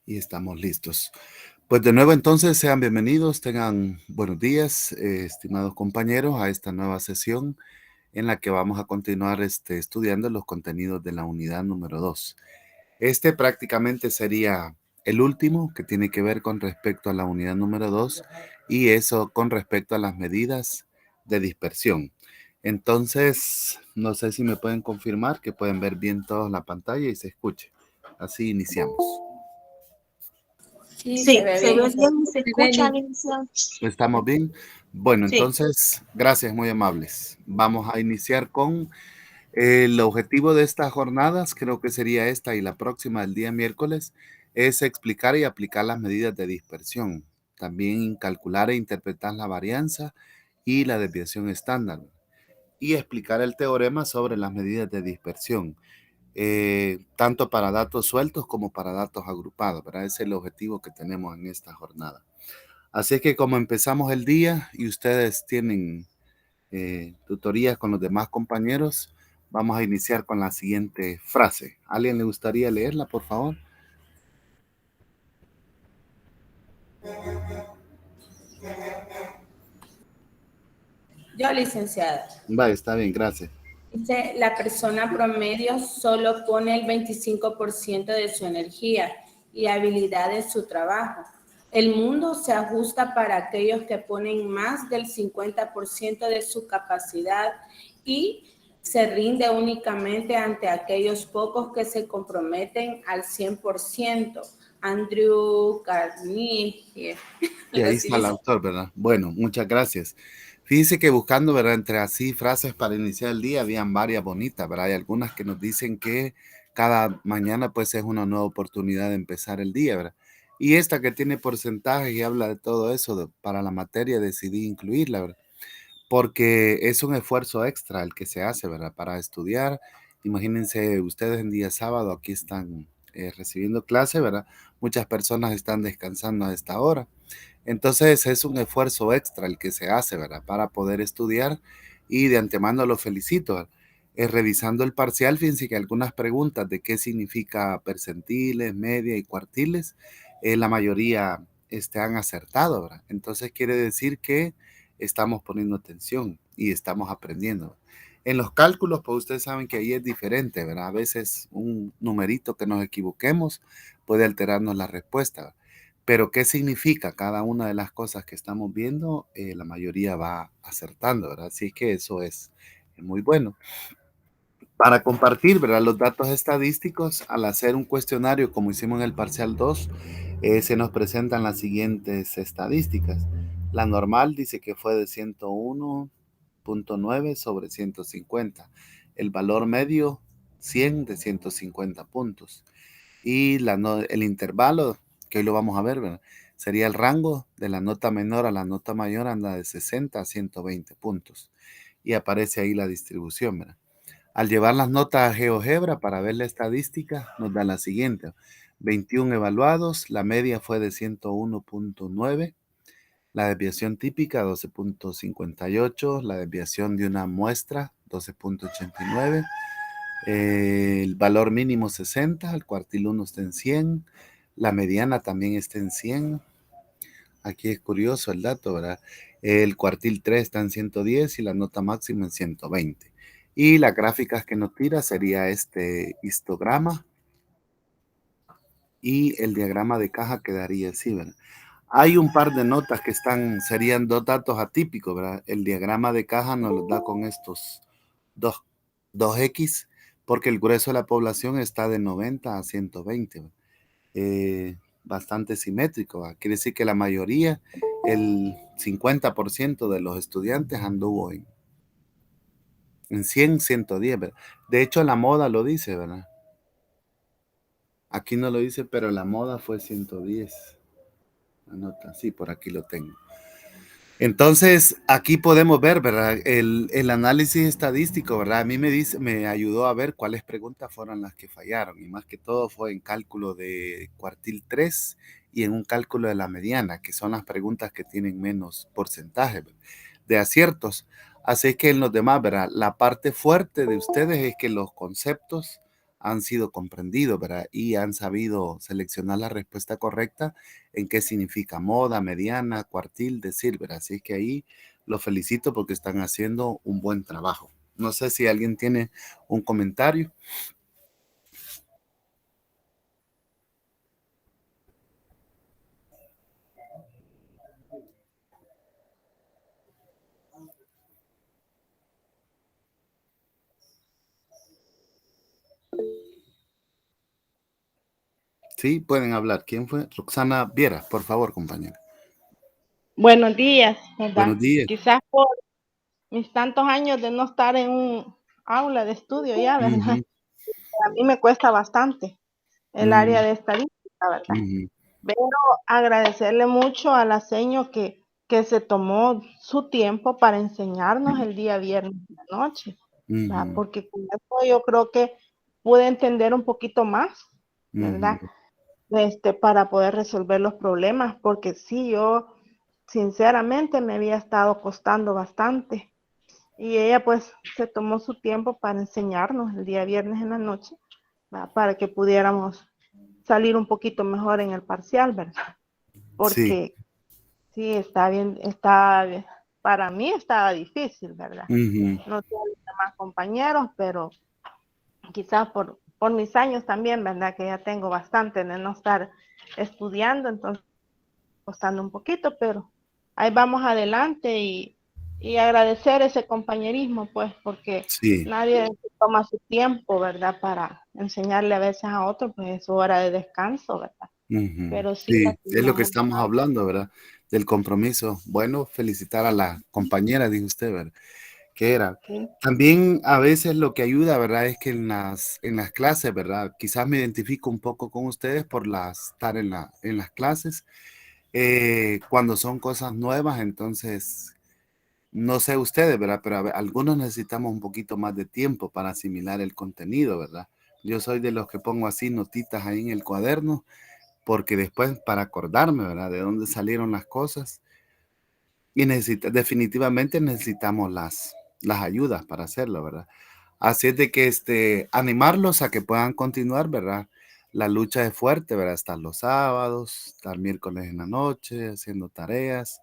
Y estamos listos. Pues de nuevo entonces sean bienvenidos, tengan buenos días, estimados compañeros, a esta nueva sesión en la que vamos a continuar estudiando los contenidos de la unidad número 2. Este prácticamente sería el último que tiene que ver con respecto a la unidad número 2 y eso con respecto a las medidas de dispersión. Entonces, no sé si me pueden confirmar que pueden ver bien toda la pantalla y se escuche. Así iniciamos. Sí, se Sí, ve se ve bien. bien y se Se ve escucha lindo. bien. ¿Estamos bien? Bueno, Sí. entonces, gracias, muy amables. Vamos a iniciar con el objetivo de estas jornadas, creo que sería esta y la próxima, el día miércoles, es explicar y aplicar las medidas de dispersión. También calcular e interpretar la varianza y la desviación estándar. Y explicar el teorema sobre las medidas de dispersión, tanto para datos sueltos como para datos agrupados, ¿verdad? Ese es el objetivo que tenemos en esta jornada. Así que como empezamos el día y ustedes tienen tutorías con los demás compañeros, vamos a iniciar con la siguiente frase. ¿Alguien le gustaría leerla, por favor? Yo, licenciada. Vale, está bien, gracias. Dice, la persona promedio solo pone el 25% de su energía y habilidad en su trabajo. El mundo se ajusta para aquellos que ponen más del 50% de su capacidad y se rinde únicamente ante aquellos pocos que se comprometen al 100%. Andrew Carnegie. Y ahí está el autor, ¿verdad? Bueno, muchas gracias. Fíjese que buscando, ¿verdad? Entre así frases para iniciar el día, habían varias bonitas, ¿verdad? Hay algunas que nos dicen que cada mañana pues es una nueva oportunidad de empezar el día, ¿verdad? Y esta que tiene porcentajes y habla de todo eso para la materia, decidí incluirla, ¿verdad? Porque es un esfuerzo extra el que se hace, ¿verdad? Para estudiar. Imagínense ustedes en día sábado, aquí están recibiendo clase, ¿verdad? Muchas personas están descansando a esta hora. Entonces es un esfuerzo extra el que se hace, ¿verdad? Para poder estudiar y de antemano lo felicito. ¿Verdad? Revisando el parcial, fíjense que algunas preguntas de qué significa percentiles, media y cuartiles, la mayoría han acertado, ¿verdad? Entonces quiere decir que estamos poniendo atención y estamos aprendiendo. En los cálculos, pues ustedes saben que ahí es diferente, ¿verdad? A veces un numerito que nos equivoquemos puede alterarnos la respuesta, ¿verdad? Pero ¿qué significa cada una de las cosas que estamos viendo? La mayoría va acertando, ¿verdad? Así que eso es muy bueno. Para compartir, ¿verdad? Los datos estadísticos, al hacer un cuestionario como hicimos en el parcial 2, se nos presentan las siguientes estadísticas. La normal dice que fue de 101.9 sobre 150. El valor medio, 100 de 150 puntos. Y el intervalo, que hoy lo vamos a ver, ¿verdad? Sería el rango de la nota menor a la nota mayor, anda de 60 a 120 puntos. Y aparece ahí la distribución, ¿verdad? Al llevar las notas a GeoGebra para ver la estadística, nos da la siguiente. 21 evaluados, la media fue de 101.9, la desviación típica 12.58, la desviación de una muestra 12.89, el valor mínimo 60, el cuartil 1 está en 100, la mediana también está en 100. Aquí es curioso el dato, ¿verdad? El cuartil 3 está en 110 y la nota máxima en 120. Y las gráficas que nos tira sería este histograma y el diagrama de caja quedaría así, ¿verdad? Hay un par de notas que serían dos datos atípicos, ¿verdad? El diagrama de caja nos lo da con estos dos, 2X, porque el grueso de la población está de 90 a 120, ¿verdad? Bastante simétrico, ¿verdad? Quiere decir que la mayoría, el 50% de los estudiantes anduvo en 100, 110, ¿verdad? De hecho, la moda lo dice, ¿verdad? Aquí no lo dice, pero la moda fue 110. Anota, sí, por aquí lo tengo. Entonces, aquí podemos ver, ¿verdad? El análisis estadístico, ¿verdad? A mí me ayudó a ver cuáles preguntas fueron las que fallaron. Y más que todo fue en cálculo de cuartil 3 y en un cálculo de la mediana, que son las preguntas que tienen menos porcentaje de aciertos. Así que en los demás, ¿verdad? La parte fuerte de ustedes es que los conceptos han sido comprendidos, ¿verdad? Y han sabido seleccionar la respuesta correcta en qué significa moda, mediana, cuartil, decir, ¿verdad? Así que ahí los felicito porque están haciendo un buen trabajo. No sé si alguien tiene un comentario. Sí, pueden hablar. ¿Quién fue? Roxana Viera, por favor, compañera. Buenos días, ¿verdad? Buenos días. Quizás por mis tantos años de no estar en un aula de estudio ya, ¿verdad? Ujú, A mí me cuesta bastante el área ujú, de estadística, ¿verdad? ujú, Pero agradecerle mucho a la seño que se tomó su tiempo para enseñarnos el día viernes de la noche, ¿verdad? ujú, Porque con eso yo creo que pude entender un poquito más, ¿verdad? ujú. Para poder resolver los problemas, porque sí, yo sinceramente me había estado costando bastante. Y ella pues se tomó su tiempo para enseñarnos el día viernes en la noche, ¿verdad? Para que pudiéramos salir un poquito mejor en el parcial, ¿verdad? Sí. Porque sí, para mí estaba difícil, ¿verdad? Ujú, No tengo más compañeros, pero quizás por mis años también, ¿verdad? Que ya tengo bastante de no estar estudiando, entonces costando un poquito, pero ahí vamos adelante y agradecer ese compañerismo, pues, porque sí. nadie toma su tiempo, ¿verdad? Para enseñarle a veces a otro, pues es su hora de descanso, ¿verdad? Ujú. Pero sí, Sí, así es lo que vamos. estamos hablando, ¿verdad? Del compromiso. Bueno, felicitar a la compañera, dijo usted, ¿verdad? Que era. Sí, También a veces lo que ayuda, ¿verdad? Es que en las clases, ¿verdad? Quizás me identifico un poco con ustedes por estar en las clases. Cuando son cosas nuevas, entonces, no sé ustedes, ¿verdad? Pero algunos necesitamos un poquito más de tiempo para asimilar el contenido, ¿verdad? Yo soy de los que pongo así notitas ahí en el cuaderno porque después para acordarme, ¿verdad? De dónde salieron las cosas y definitivamente necesitamos las ayudas para hacerlo, ¿verdad? Así es de que animarlos a que puedan continuar, ¿verdad? La lucha es fuerte, ¿verdad? Estar los sábados, estar miércoles en la noche, haciendo tareas,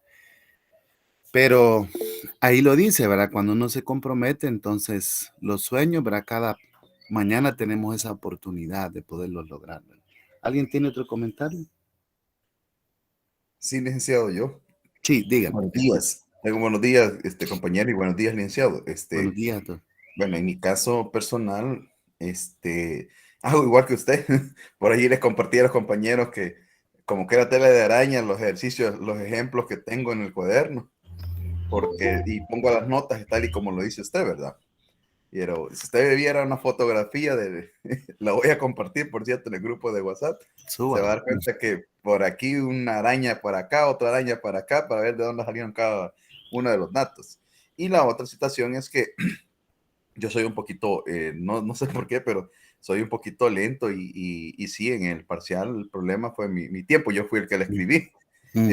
pero ahí lo dice, ¿verdad? Cuando uno se compromete, entonces los sueños, ¿verdad? Cada mañana tenemos esa oportunidad de poderlos lograr, ¿verdad? ¿Alguien tiene otro comentario? Sí, licenciado, yo. Sí, dígame. Buenos días. Buenos días, compañero, y buenos días, licenciado. Buenos días a todos. Bueno, en mi caso personal, hago igual que usted. Por ahí les compartí a los compañeros que, como que era tela de araña, los ejercicios, los ejemplos que tengo en el cuaderno, y pongo las notas tal y como lo dice usted, ¿verdad? Pero si usted viera una fotografía la voy a compartir, por cierto, en el grupo de WhatsApp, se va a Súbalo. dar cuenta que por aquí una araña por acá, otra araña para acá, para ver de dónde salieron cada uno de los datos. Y la otra situación es que yo soy un poquito, no sé por qué, pero soy un poquito lento y sí, en el parcial el problema fue mi tiempo, yo fui el que le escribí. Mm,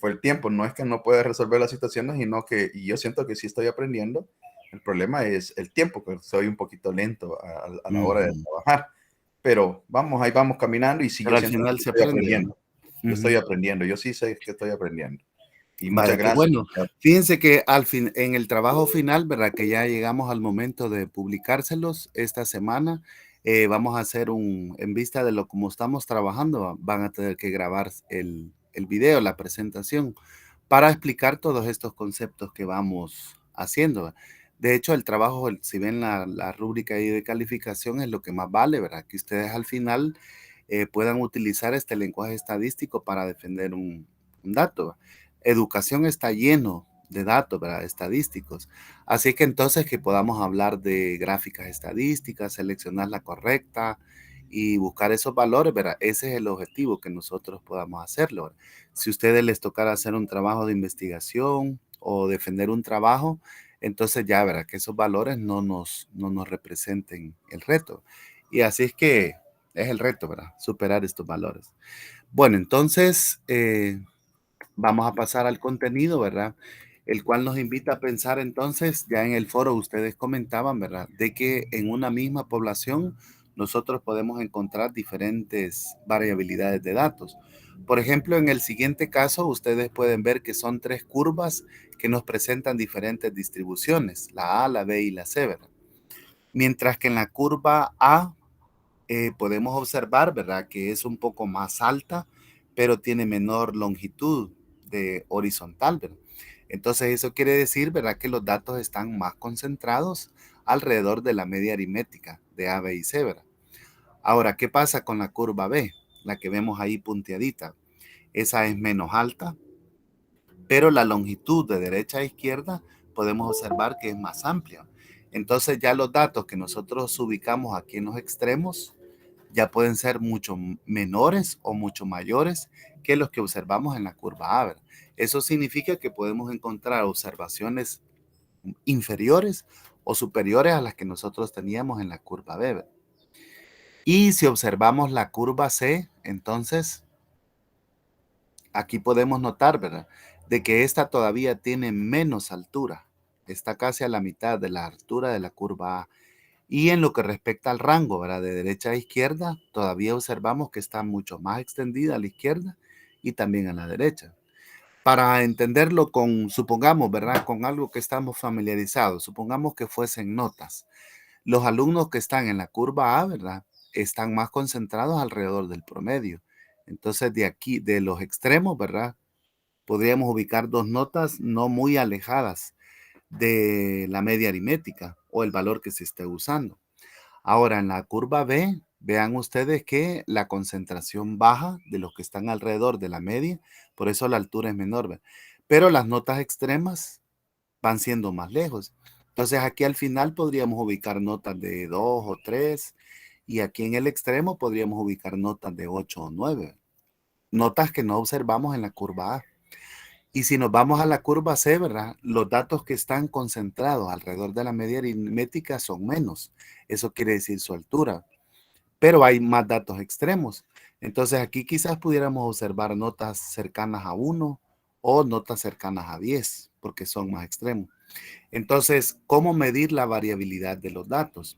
Fue el tiempo, no es que no pueda resolver las situaciones, sino que y yo siento que sí estoy aprendiendo. El problema es el tiempo, que soy un poquito lento a la hora de ujú. trabajar. Pero vamos, ahí vamos caminando y sí, yo Pero al siento que final se estoy aprende, ¿verdad? aprendiendo. Yo estoy Ujú. aprendiendo, yo sí sé que estoy aprendiendo. Y muchas Vaya, qué gracias. bueno. Fíjense que en el trabajo final, ¿verdad? Que ya llegamos al momento de publicárselos esta semana. Vamos a hacer en vista de lo como estamos trabajando, van a tener que grabar el video, la presentación, para explicar todos estos conceptos que vamos haciendo. De hecho, el trabajo, si ven la rúbrica ahí de calificación, es lo que más vale, ¿verdad? Que ustedes al final puedan utilizar este lenguaje estadístico para defender un dato. Educación está lleno de datos, ¿verdad? Estadísticos. Así que entonces que podamos hablar de gráficas estadísticas, seleccionar la correcta y buscar esos valores, ¿verdad? Ese es el objetivo, que nosotros podamos hacerlo, ¿verdad? Si a ustedes les tocara hacer un trabajo de investigación o defender un trabajo, entonces ya, ¿verdad? Que esos valores no nos representen el reto. Y así es que es el reto, ¿verdad? Superar estos valores. Bueno, entonces vamos a pasar al contenido, ¿verdad? el cual nos invita a pensar entonces, ya en el foro ustedes comentaban, ¿verdad?, de que en una misma población nosotros podemos encontrar diferentes variabilidades de datos. Por ejemplo, en el siguiente caso, ustedes pueden ver que son 3 curvas que nos presentan diferentes distribuciones, la A, la B y la C, ¿verdad? Mientras que en la curva A podemos observar, ¿verdad?, que es un poco más alta, pero tiene menor longitud de horizontal, ¿verdad? Entonces eso quiere decir, ¿verdad?, que los datos están más concentrados alrededor de la media aritmética de A, B y C, ¿verdad? Ahora, ¿qué pasa con la curva B? La que vemos ahí punteadita. Esa es menos alta, pero la longitud de derecha a izquierda podemos observar que es más amplia. Entonces ya los datos que nosotros ubicamos aquí en los extremos ya pueden ser mucho menores o mucho mayores que los que observamos en la curva A, ¿verdad? Eso significa que podemos encontrar observaciones inferiores o superiores a las que nosotros teníamos en la curva B, ¿verdad? Y si observamos la curva C, entonces aquí podemos notar, ¿verdad?, de que esta todavía tiene menos altura. Está casi a la mitad de la altura de la curva A. Y en lo que respecta al rango, ¿verdad?, de derecha a izquierda, todavía observamos que está mucho más extendida a la izquierda y también a la derecha. Para entenderlo supongamos, ¿verdad?, con algo que estamos familiarizados, supongamos que fuesen notas. Los alumnos que están en la curva A, ¿verdad?, están más concentrados alrededor del promedio. Entonces, de aquí, de los extremos, ¿verdad?, podríamos ubicar 2 notas no muy alejadas de la media aritmética o el valor que se esté usando. Ahora, en la curva B, vean ustedes que la concentración baja de los que están alrededor de la media, por eso la altura es menor, ¿verdad? Pero las notas extremas van siendo más lejos. Entonces, aquí al final podríamos ubicar notas de 2 o 3, y aquí en el extremo podríamos ubicar notas de 8 o 9. Notas que no observamos en la curva A. Y si nos vamos a la curva C, ¿verdad?, los datos que están concentrados alrededor de la media aritmética son menos. Eso quiere decir su altura. Pero hay más datos extremos. Entonces aquí quizás pudiéramos observar notas cercanas a 1 o notas cercanas a 10, porque son más extremos. Entonces, ¿cómo medir la variabilidad de los datos?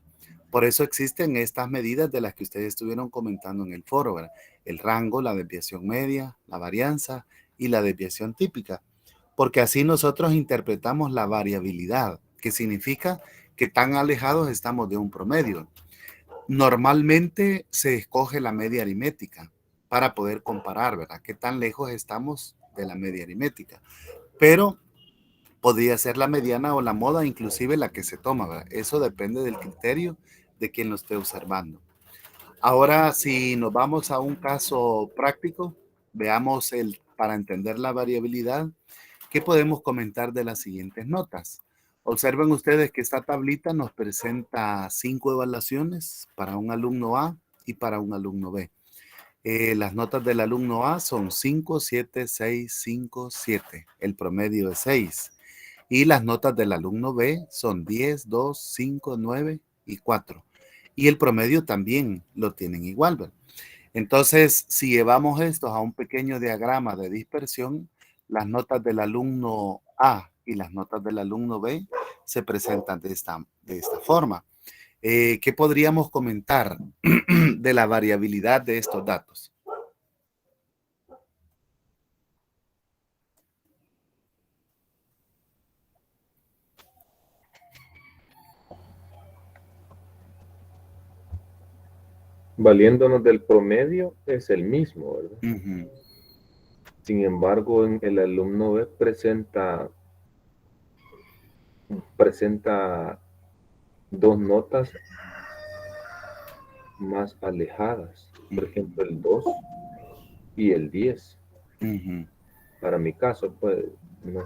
Por eso existen estas medidas de las que ustedes estuvieron comentando en el foro, ¿verdad? El rango, la desviación media, la varianza y la desviación típica. Porque así nosotros interpretamos la variabilidad, que significa que tan alejados estamos de un promedio. Normalmente se escoge la media aritmética para poder comparar, ¿verdad?, qué tan lejos estamos de la media aritmética. Pero podría ser la mediana o la moda, inclusive la que se toma, ¿verdad? Eso depende del criterio de quien lo esté observando. Ahora, si nos vamos a un caso práctico, veamos para entender la variabilidad, ¿qué podemos comentar de las siguientes notas? Observen ustedes que esta tablita nos presenta 5 evaluaciones para un alumno A y para un alumno B. Las notas del alumno A son 5, 7, 6, 5, 7. El promedio es 6. Y las notas del alumno B son 10, 2, 5, 9 y 4. Y el promedio también lo tienen igual, ¿verdad? Entonces, si llevamos estos a un pequeño diagrama de dispersión, las notas del alumno A y las notas del alumno B se presentan de esta forma. ¿Qué podríamos comentar de la variabilidad de estos datos? Valiéndonos del promedio es el mismo, ¿verdad? Uh-huh. Sin embargo, en el alumno B presenta 2 notas más alejadas, por ejemplo el 2 y el 10. Uh-huh. Para mi caso, pues, no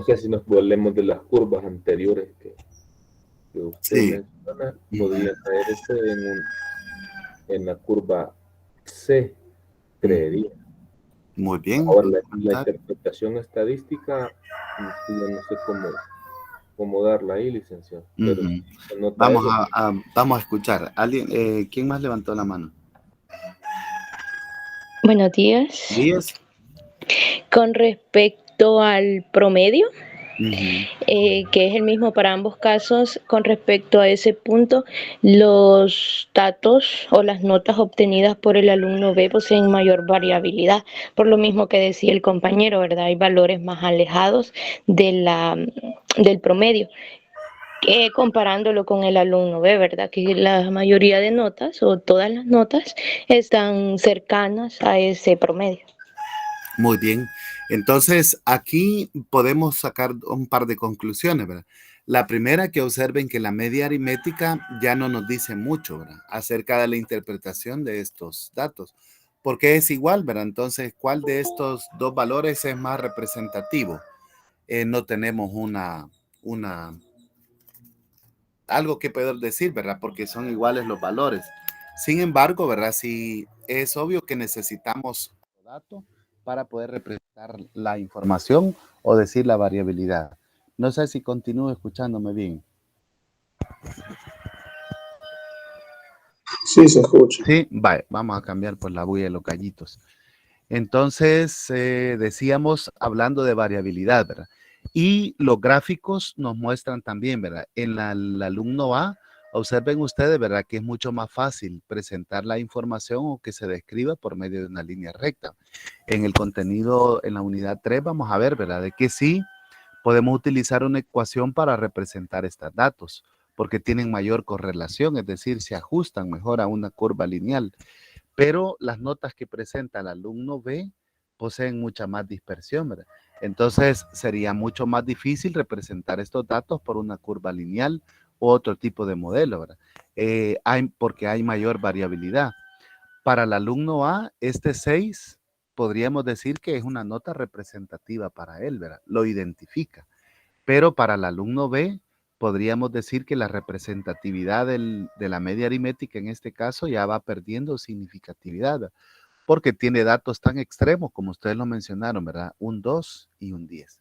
sé si nos volvemos de las curvas anteriores que usted Sí. menciona, podría caer en la curva C, creería. Muy bien. Ahora, la interpretación estadística, yo no sé cómo darla ahí, licenciado. Pero vamos a escuchar. ¿Alguien, quién más levantó la mano? Buenos días. ¿Díaz? Con respecto respecto al promedio, Ujú. que es el mismo para ambos casos. Con respecto a ese punto, los datos o las notas obtenidas por el alumno B poseen mayor variabilidad, por lo mismo que decía el compañero, ¿verdad? Hay valores más alejados del promedio, comparándolo con el alumno B, ¿verdad? Que la mayoría de notas o todas las notas están cercanas a ese promedio. Muy bien. Entonces, aquí podemos sacar un par de conclusiones, ¿verdad? La primera, que observen que la media aritmética ya no nos dice mucho, ¿verdad? Acerca de la interpretación de estos datos. Porque es igual, ¿verdad? Entonces, ¿cuál de estos dos valores es más representativo? No tenemos algo que poder decir, ¿verdad? Porque son iguales los valores. Sin embargo, ¿verdad? Sí, es obvio que necesitamos datos para poder representar la información o decir la variabilidad. No sé si continúo escuchándome bien. Sí, se escucha. Sí, vale, vamos a cambiar por la bulla de los gallitos. Entonces, decíamos hablando de variabilidad, ¿verdad? Y los gráficos nos muestran también, ¿verdad? En el alumno A, observen ustedes, ¿verdad? Que es mucho más fácil presentar la información o que se describa por medio de una línea recta. En el contenido, en la unidad 3, vamos a ver, ¿verdad? De que sí podemos utilizar una ecuación para representar estos datos, porque tienen mayor correlación, es decir, se ajustan mejor a una curva lineal. Pero las notas que presenta el alumno B poseen mucha más dispersión, ¿verdad? Entonces sería mucho más difícil representar estos datos por una curva lineal u otro tipo de modelo, ¿verdad? Porque hay mayor variabilidad. Para el alumno A, este 6 podríamos decir que es una nota representativa para él, ¿verdad? Lo identifica. Pero para el alumno B, podríamos decir que la representatividad de la media aritmética en este caso ya va perdiendo significatividad, ¿verdad? Porque tiene datos tan extremos como ustedes lo mencionaron, ¿verdad? Un 2 y un 10.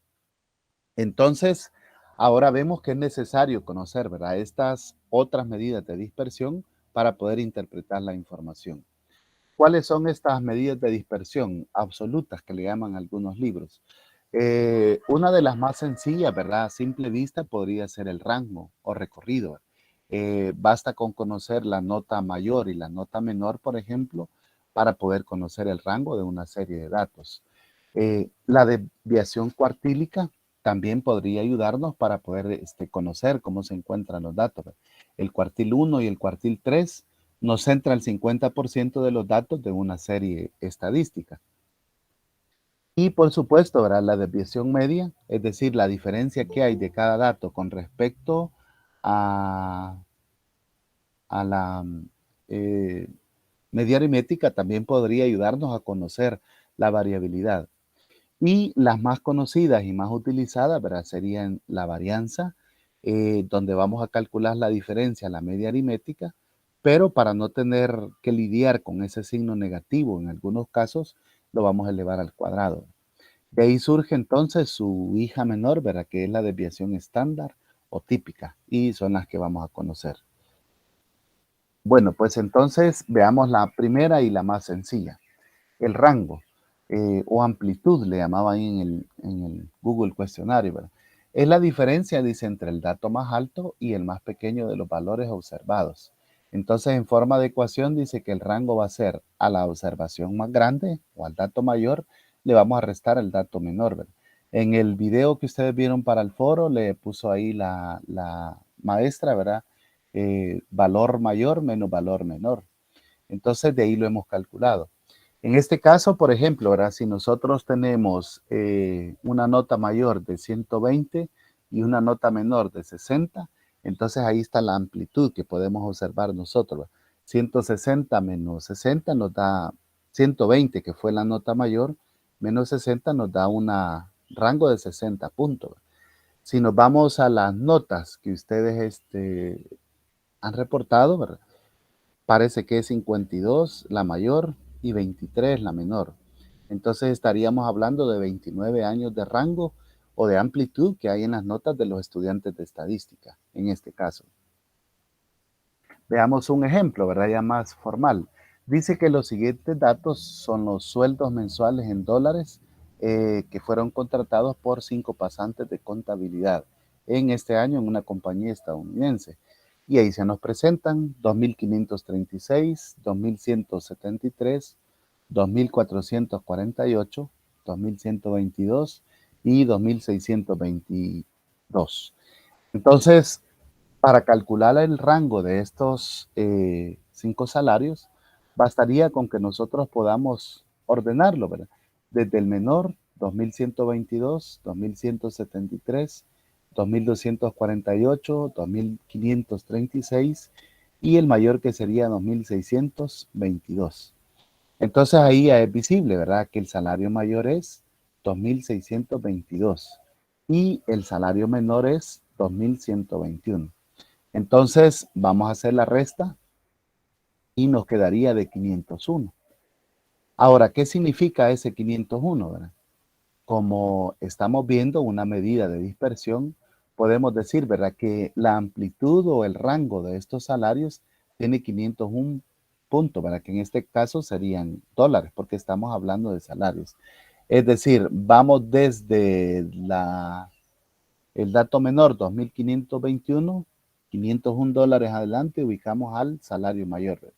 Entonces, ahora vemos que es necesario conocer, ¿verdad? Estas otras medidas de dispersión para poder interpretar la información. ¿Cuáles son estas medidas de dispersión absolutas que le llaman algunos libros? Una de las más sencillas, ¿verdad? A simple vista podría ser el rango o recorrido. Basta con conocer la nota mayor y la nota menor, por ejemplo, para poder conocer el rango de una serie de datos. La desviación cuartílica también podría ayudarnos para poder conocer cómo se encuentran los datos. El cuartil 1 y el cuartil 3 nos centra el 50% de los datos de una serie estadística. Y por supuesto, ¿verdad? La desviación media, es decir, la diferencia que hay de cada dato con respecto a la media aritmética, también podría ayudarnos a conocer la variabilidad. Y las más conocidas y más utilizadas, ¿verdad? Serían la varianza, donde vamos a calcular la diferencia, la media aritmética, pero para no tener que lidiar con ese signo negativo en algunos casos, lo vamos a elevar al cuadrado. De ahí surge entonces su hija menor, ¿verdad? Que es la desviación estándar o típica, y son las que vamos a conocer. Bueno, pues entonces veamos la primera y la más sencilla. El rango o amplitud, le llamaba ahí en el Google cuestionario, ¿verdad? Es la diferencia, dice, entre el dato más alto y el más pequeño de los valores observados. Entonces, en forma de ecuación, dice que el rango va a ser a la observación más grande o al dato mayor, le vamos a restar el dato menor, ¿verdad? En el video que ustedes vieron para el foro, le puso ahí la maestra, ¿verdad? Valor mayor menos valor menor. Entonces, de ahí lo hemos calculado. En este caso, por ejemplo, ¿verdad? Si nosotros tenemos una nota mayor de 120 y una nota menor de 60, entonces ahí está la amplitud que podemos observar nosotros. 160 menos 60 nos da 120, que fue la nota mayor, menos 60 nos da un rango de 60 puntos. Si nos vamos a las notas que ustedes han reportado, ¿verdad? Parece que es 52 la mayor y 23 la menor. Entonces estaríamos hablando de 29 años de rango o de amplitud que hay en las notas de los estudiantes de estadística, en este caso. Veamos un ejemplo, ¿verdad? Ya más formal. Dice que los siguientes datos son los sueldos mensuales en dólares que fueron contratados por 5 pasantes de contabilidad en este año en una compañía estadounidense. Y ahí se nos presentan 2.536, 2.173, 2.448, 2.122 y 2.622. Entonces, para calcular el rango de estos 5 salarios, bastaría con que nosotros podamos ordenarlo, ¿verdad? Desde el menor, 2.122, 2.173, 2.248, 2.536 y el mayor que sería 2.622. Entonces ahí ya es visible, ¿verdad? Que el salario mayor es 2.622 y el salario menor es 2.121. Entonces vamos a hacer la resta y nos quedaría de 501. Ahora, ¿qué significa ese 501, verdad? Como estamos viendo una medida de dispersión, podemos decir, ¿verdad?, que la amplitud o el rango de estos salarios tiene 501 puntos, ¿verdad?, que en este caso serían dólares, porque estamos hablando de salarios. Es decir, vamos desde el dato menor, 2.521, 501 dólares adelante, ubicamos al salario mayor.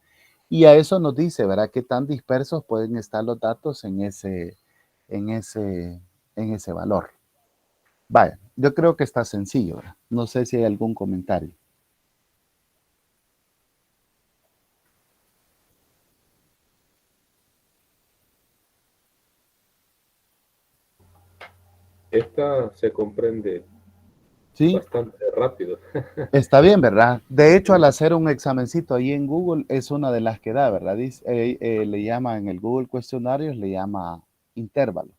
Y a eso nos dice, ¿verdad?, qué tan dispersos pueden estar los datos en ese valor. Vaya, yo creo que está sencillo, ¿verdad? No sé si hay algún comentario. Esta se comprende Sí, bastante rápido. está bien, ¿verdad? De hecho, al hacer un examencito ahí en Google, es una de las que da, ¿verdad? Dice, le llama en el Google Cuestionarios, le llama intervalo,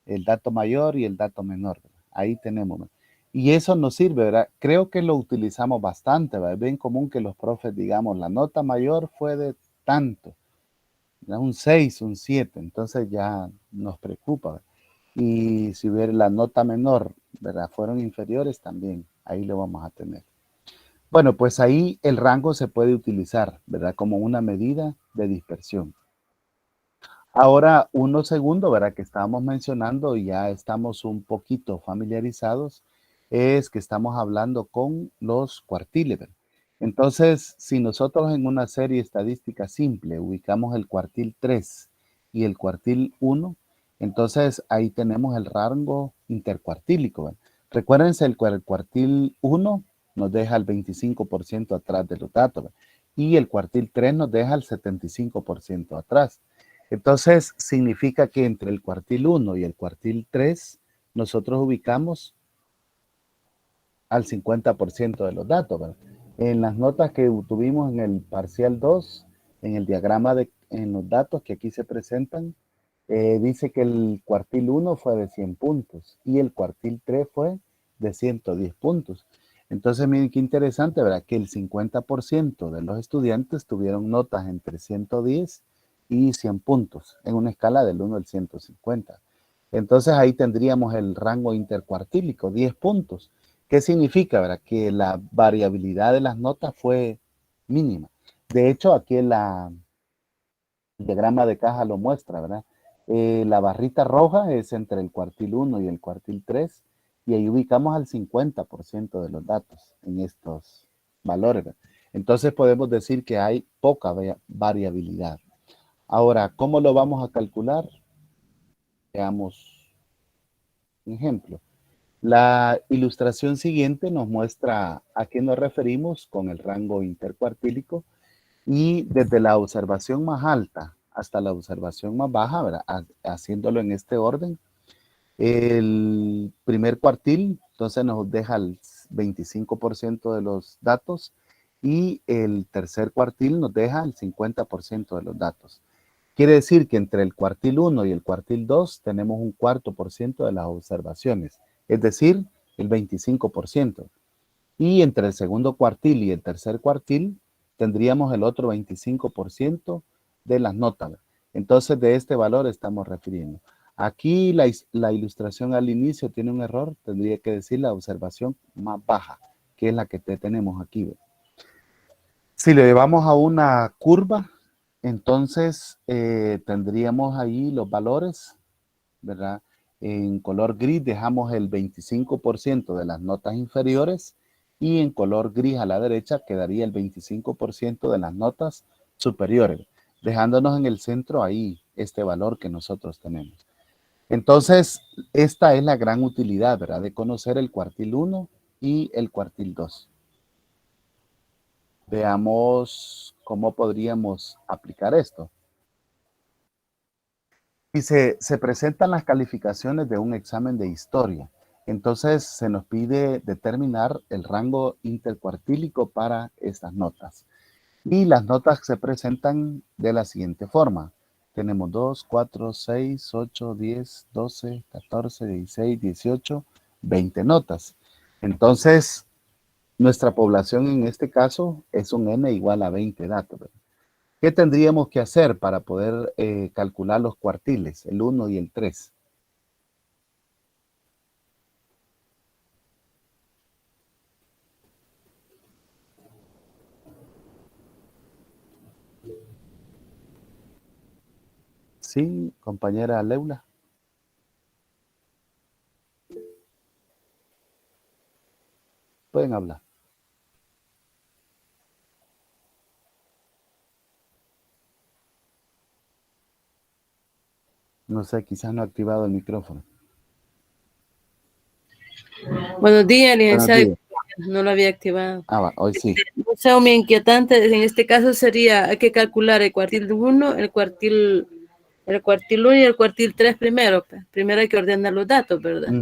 el dato mayor y el dato menor, ¿verdad? Ahí tenemos, ¿verdad? Y eso nos sirve, ¿verdad? Creo que lo utilizamos bastante, ¿verdad? Es bien común que los profes digamos, la nota mayor fue de tanto, ¿verdad? Un 6, un 7, entonces ya nos preocupa, ¿verdad? Y si hubiera la nota menor, ¿verdad? Fueron inferiores también, ahí lo vamos a tener. Bueno, pues ahí el rango se puede utilizar, ¿verdad? Como una medida de dispersión. Ahora, uno segundo, ¿verdad? Que estábamos mencionando y ya estamos un poquito familiarizados, es que estamos hablando con los cuartiles, ¿verdad? Entonces, si nosotros en una serie estadística simple ubicamos el cuartil 3 y el cuartil 1, entonces ahí tenemos el rango intercuartílico, ¿verdad? Recuérdense, el cuartil 1 nos deja el 25% atrás de los datos, ¿verdad? Y el cuartil 3 nos deja el 75% atrás. Entonces, significa que entre el cuartil 1 y el cuartil 3, nosotros ubicamos al 50% de los datos, ¿verdad? En las notas que tuvimos en el parcial 2, en el diagrama en los datos que aquí se presentan, dice que el cuartil 1 fue de 100 puntos y el cuartil 3 fue de 110 puntos. Entonces, miren qué interesante, ¿verdad? Que el 50% de los estudiantes tuvieron notas entre 110 y 100 puntos en una escala del 1 al 150. Entonces, ahí tendríamos el rango intercuartílico, 10 puntos. ¿Qué significa, verdad? Que la variabilidad de las notas fue mínima. De hecho, aquí el diagrama de caja lo muestra, ¿verdad? La barrita roja es entre el cuartil 1 y el cuartil 3 y ahí ubicamos al 50% de los datos en estos valores, ¿verdad? Entonces podemos decir que hay poca variabilidad. Ahora, ¿cómo lo vamos a calcular? Veamos un ejemplo. La ilustración siguiente nos muestra a qué nos referimos con el rango intercuartílico y desde la observación más alta hasta la observación más baja, ¿verdad? Haciéndolo en este orden. El primer cuartil, entonces nos deja el 25% de los datos y el tercer cuartil nos deja el 50% de los datos. Quiere decir que entre el cuartil 1 y el cuartil 2 tenemos un 1/4% de las observaciones, es decir, el 25%. Y entre el segundo cuartil y el tercer cuartil tendríamos el otro 25% de las notas. Entonces, de este valor estamos refiriendo. Aquí la ilustración al inicio tiene un error, tendría que decir la observación más baja, que es la que tenemos aquí. Si lo llevamos a una curva, entonces tendríamos ahí los valores, ¿verdad? En color gris dejamos el 25% de las notas inferiores y en color gris a la derecha quedaría el 25% de las notas superiores, dejándonos en el centro ahí este valor que nosotros tenemos. Entonces, esta es la gran utilidad, ¿verdad? De conocer el cuartil 1 y el cuartil 2. Veamos cómo podríamos aplicar esto. Y se presentan las calificaciones de un examen de historia. Entonces, se nos pide determinar el rango intercuartílico para estas notas. Y las notas se presentan de la siguiente forma. Tenemos 2, 4, 6, 8, 10, 12, 14, 16, 18, 20 notas. Entonces, nuestra población en este caso es un N igual a 20 datos, ¿verdad? ¿Qué tendríamos que hacer para poder calcular los cuartiles, el 1 y el 3? Sí, compañera Leula. Pueden hablar. No sé, quizás no ha activado el micrófono. Buenos días, licenciado. Buenos días. No lo había activado. Va, hoy sí. O sea, muy inquietante, en este caso sería, hay que calcular el cuartil 1, el cuartil 1 y el cuartil 3 primero. Primero hay que ordenar los datos, ¿verdad?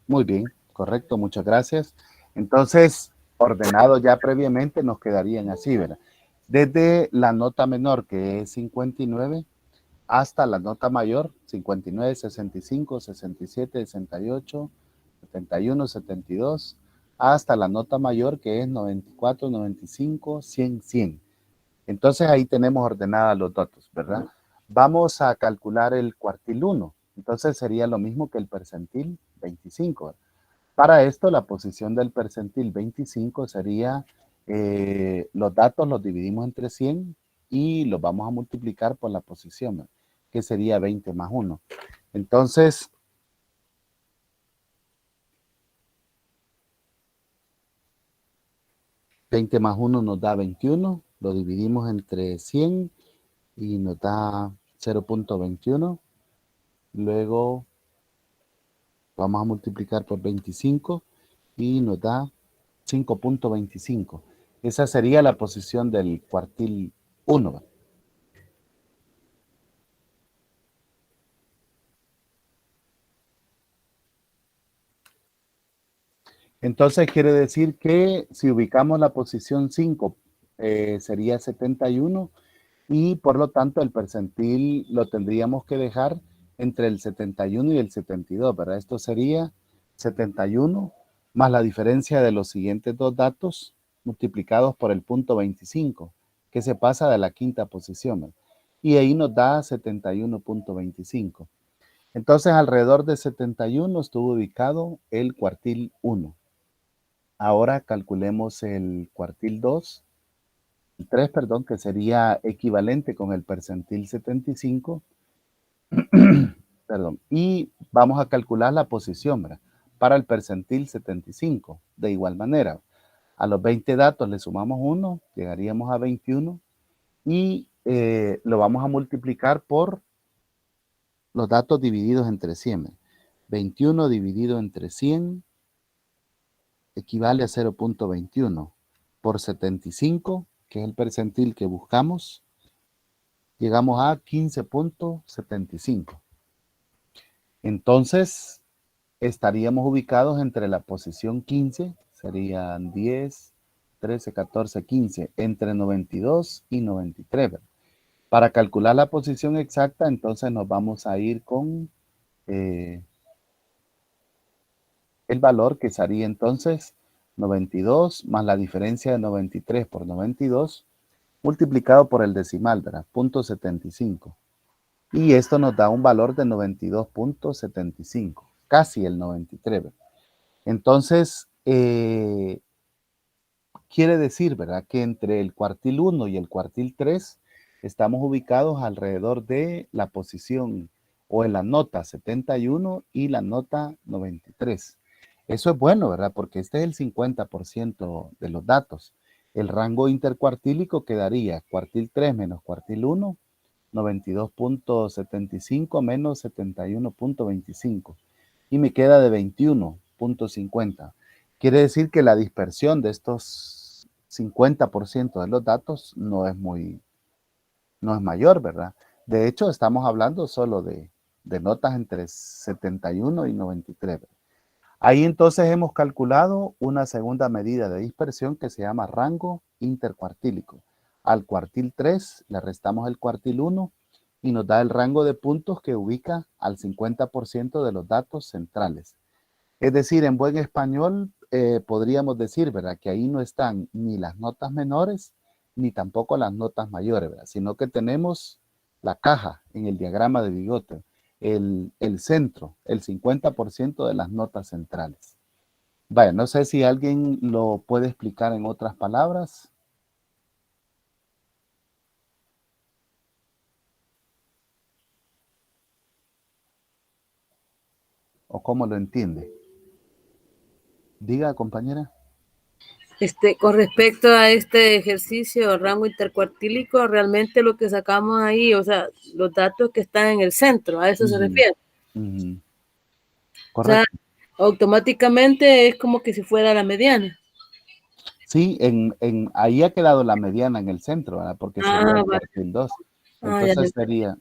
Muy bien, correcto, muchas gracias. Entonces, ordenado ya previamente, nos quedarían así, ¿verdad? Desde la nota menor, que es 59, hasta la nota mayor, 59, 65, 67, 68, 71, 72, hasta la nota mayor, que es 94, 95, 100, 100. Entonces ahí tenemos ordenadas los datos, ¿verdad? Vamos a calcular el cuartil 1. Entonces sería lo mismo que el percentil 25. ¿Verdad? Para esto la posición del percentil 25 sería, los datos los dividimos entre 100 y los vamos a multiplicar por la posición, ¿verdad? Que sería 20 más 1. Entonces, $20 más 1 nos da 21, lo dividimos entre 100 y nos da 0.21. Luego vamos a multiplicar por 25 y nos da 5.25. Esa sería la posición del cuartil 1. Entonces quiere decir que si ubicamos la posición 5, sería 71 y por lo tanto el percentil lo tendríamos que dejar entre el 71 y el 72, ¿verdad? Esto sería 71 más la diferencia de los siguientes dos datos multiplicados por el punto 25, que se pasa de la quinta posición, ¿verdad? Y ahí nos da 71.25. Entonces alrededor de 71 estuvo ubicado el cuartil 1. Ahora calculemos el cuartil 2, el 3, perdón, que sería equivalente con el percentil 75. Perdón, y vamos a calcular la posición, ¿verdad? Para el percentil 75. De igual manera, a los 20 datos le sumamos 1, llegaríamos a 21 y lo vamos a multiplicar por los datos divididos entre 100. 21 dividido entre 100 equivale a 0.21 por 75, que es el percentil que buscamos, llegamos a 15.75. Entonces, estaríamos ubicados entre la posición 15, serían 10, 13, 14, 15, entre 92 y 93. ¿Verdad? Para calcular la posición exacta, entonces nos vamos a ir con el valor que sería entonces 92 más la diferencia de 93 por 92 multiplicado por el decimal, ¿verdad? 0.75. Y esto nos da un valor de 92.75, casi el 93. ¿Verdad? Entonces, quiere decir, ¿verdad? Que entre el cuartil 1 y el cuartil 3 estamos ubicados alrededor de la posición o en la nota 71 y la nota 93. Eso es bueno, ¿verdad? Porque este es el 50% de los datos. El rango intercuartílico quedaría cuartil 3 menos cuartil 1, 92.75 menos 71.25. Y me queda de 21.50. Quiere decir que la dispersión de estos 50% de los datos no es mayor, ¿verdad? De hecho, estamos hablando solo de notas entre 71 y 93. ¿Verdad? Ahí entonces hemos calculado una segunda medida de dispersión que se llama rango intercuartílico. Al cuartil 3 le restamos el cuartil 1 y nos da el rango de puntos que ubica al 50% de los datos centrales. Es decir, en buen español podríamos decir, ¿verdad?, que ahí no están ni las notas menores ni tampoco las notas mayores, ¿verdad?, sino que tenemos la caja en el diagrama de bigote, el centro, el 50% de las notas centrales. Vaya, no sé si alguien lo puede explicar en otras palabras. ¿O cómo lo entiende? Diga, compañera. Con respecto a este ejercicio rango intercuartílico, realmente lo que sacamos ahí, o sea, los datos que están en el centro, a eso se refiere. Correcto. O sea, automáticamente es como que si fuera la mediana. Sí, ahí ha quedado la mediana en el centro, ¿verdad? Porque sería el cuartil 2. Entonces sería,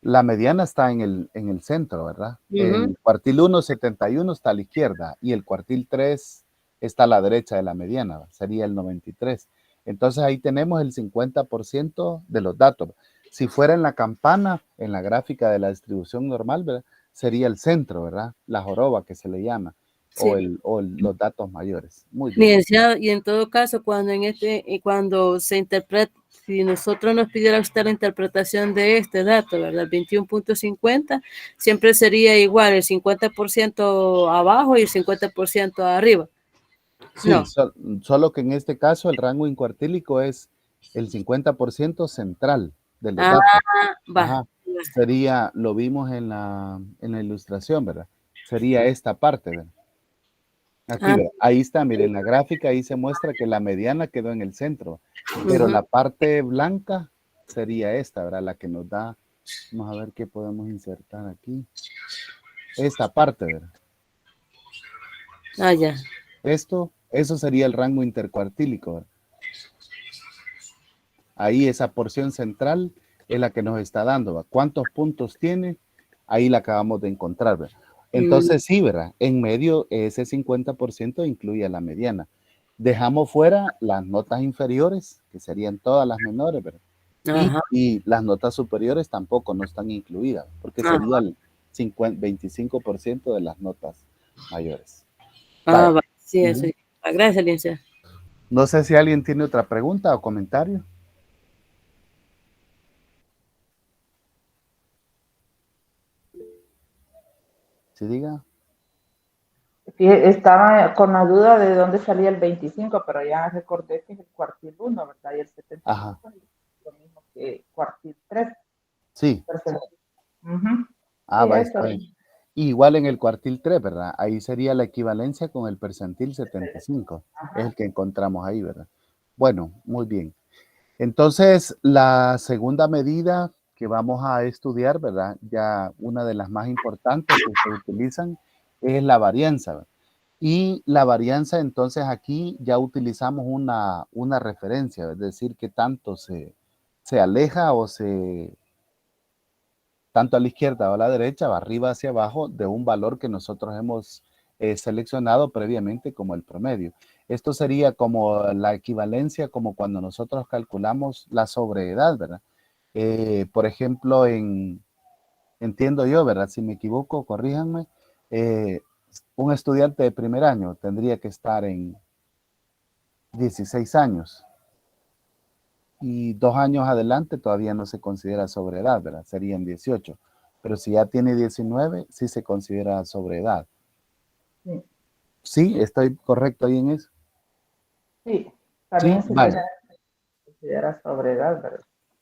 la mediana está en el centro, ¿verdad? El cuartil 1, 71 está a la izquierda y el cuartil 3 está a la derecha de la mediana, ¿verdad? Sería el 93. Entonces ahí tenemos el 50% de los datos. Si fuera en la campana, en la gráfica de la distribución normal, ¿verdad?, sería el centro, ¿verdad? La joroba que se le llama, sí, o los datos mayores. Muy bien. Licenciado, y en todo caso, cuando se interpreta, si nosotros nos pidiera usted la interpretación de este dato, ¿verdad? 21.50, siempre sería igual, el 50% abajo y el 50% arriba. Sí, no. Solo que en este caso el rango incuartílico es el 50% central de los datos. Ajá. Sería, lo vimos en la ilustración, ¿verdad? Sería esta parte, ¿verdad? Aquí, ahí está, miren, la gráfica ahí se muestra que la mediana quedó en el centro, pero la parte blanca sería esta, ¿verdad? La que nos da, vamos a ver qué podemos insertar aquí. Esta parte, ¿verdad? Ya. Eso sería el rango intercuartílico, ¿verdad? Ahí esa porción central es la que nos está dando, ¿verdad? ¿Cuántos puntos tiene? Ahí la acabamos de encontrar, ¿verdad? Entonces sí, ¿verdad? En medio ese 50% incluye a la mediana. Dejamos fuera las notas inferiores, que serían todas las menores, ¿verdad? Y las notas superiores tampoco no están incluidas, porque sería el 25% de las notas mayores. Sí, eso. Gracias, licenciado. No sé si alguien tiene otra pregunta o comentario. ¿Sí diga? Sí, estaba con la duda de dónde salía el 25, pero ya recordé que es el cuartil 1, ¿verdad? Y el 75 es lo mismo que cuartil 3. Sí. Va a estar. Igual en el cuartil 3, ¿verdad? Ahí sería la equivalencia con el percentil 75. Es el que encontramos ahí, ¿verdad? Bueno, muy bien. Entonces, la segunda medida que vamos a estudiar, ¿verdad? Ya una de las más importantes que se utilizan es la varianza, ¿verdad? Y la varianza, entonces aquí ya utilizamos una referencia, es decir, que tanto se aleja o tanto a la izquierda o a la derecha, va arriba hacia abajo de un valor que nosotros hemos seleccionado previamente como el promedio. Esto sería como la equivalencia, como cuando nosotros calculamos la sobreedad, ¿verdad? Por ejemplo, entiendo yo, ¿verdad? Si me equivoco, corríjanme. Un estudiante de primer año tendría que estar en 16 años. Y 2 años adelante todavía no se considera sobreedad, ¿verdad? Serían 18. Pero si ya tiene 19, sí se considera sobreedad. ¿Sí? ¿Estoy correcto ahí en eso? Sí, también se considera sobreedad, ¿verdad?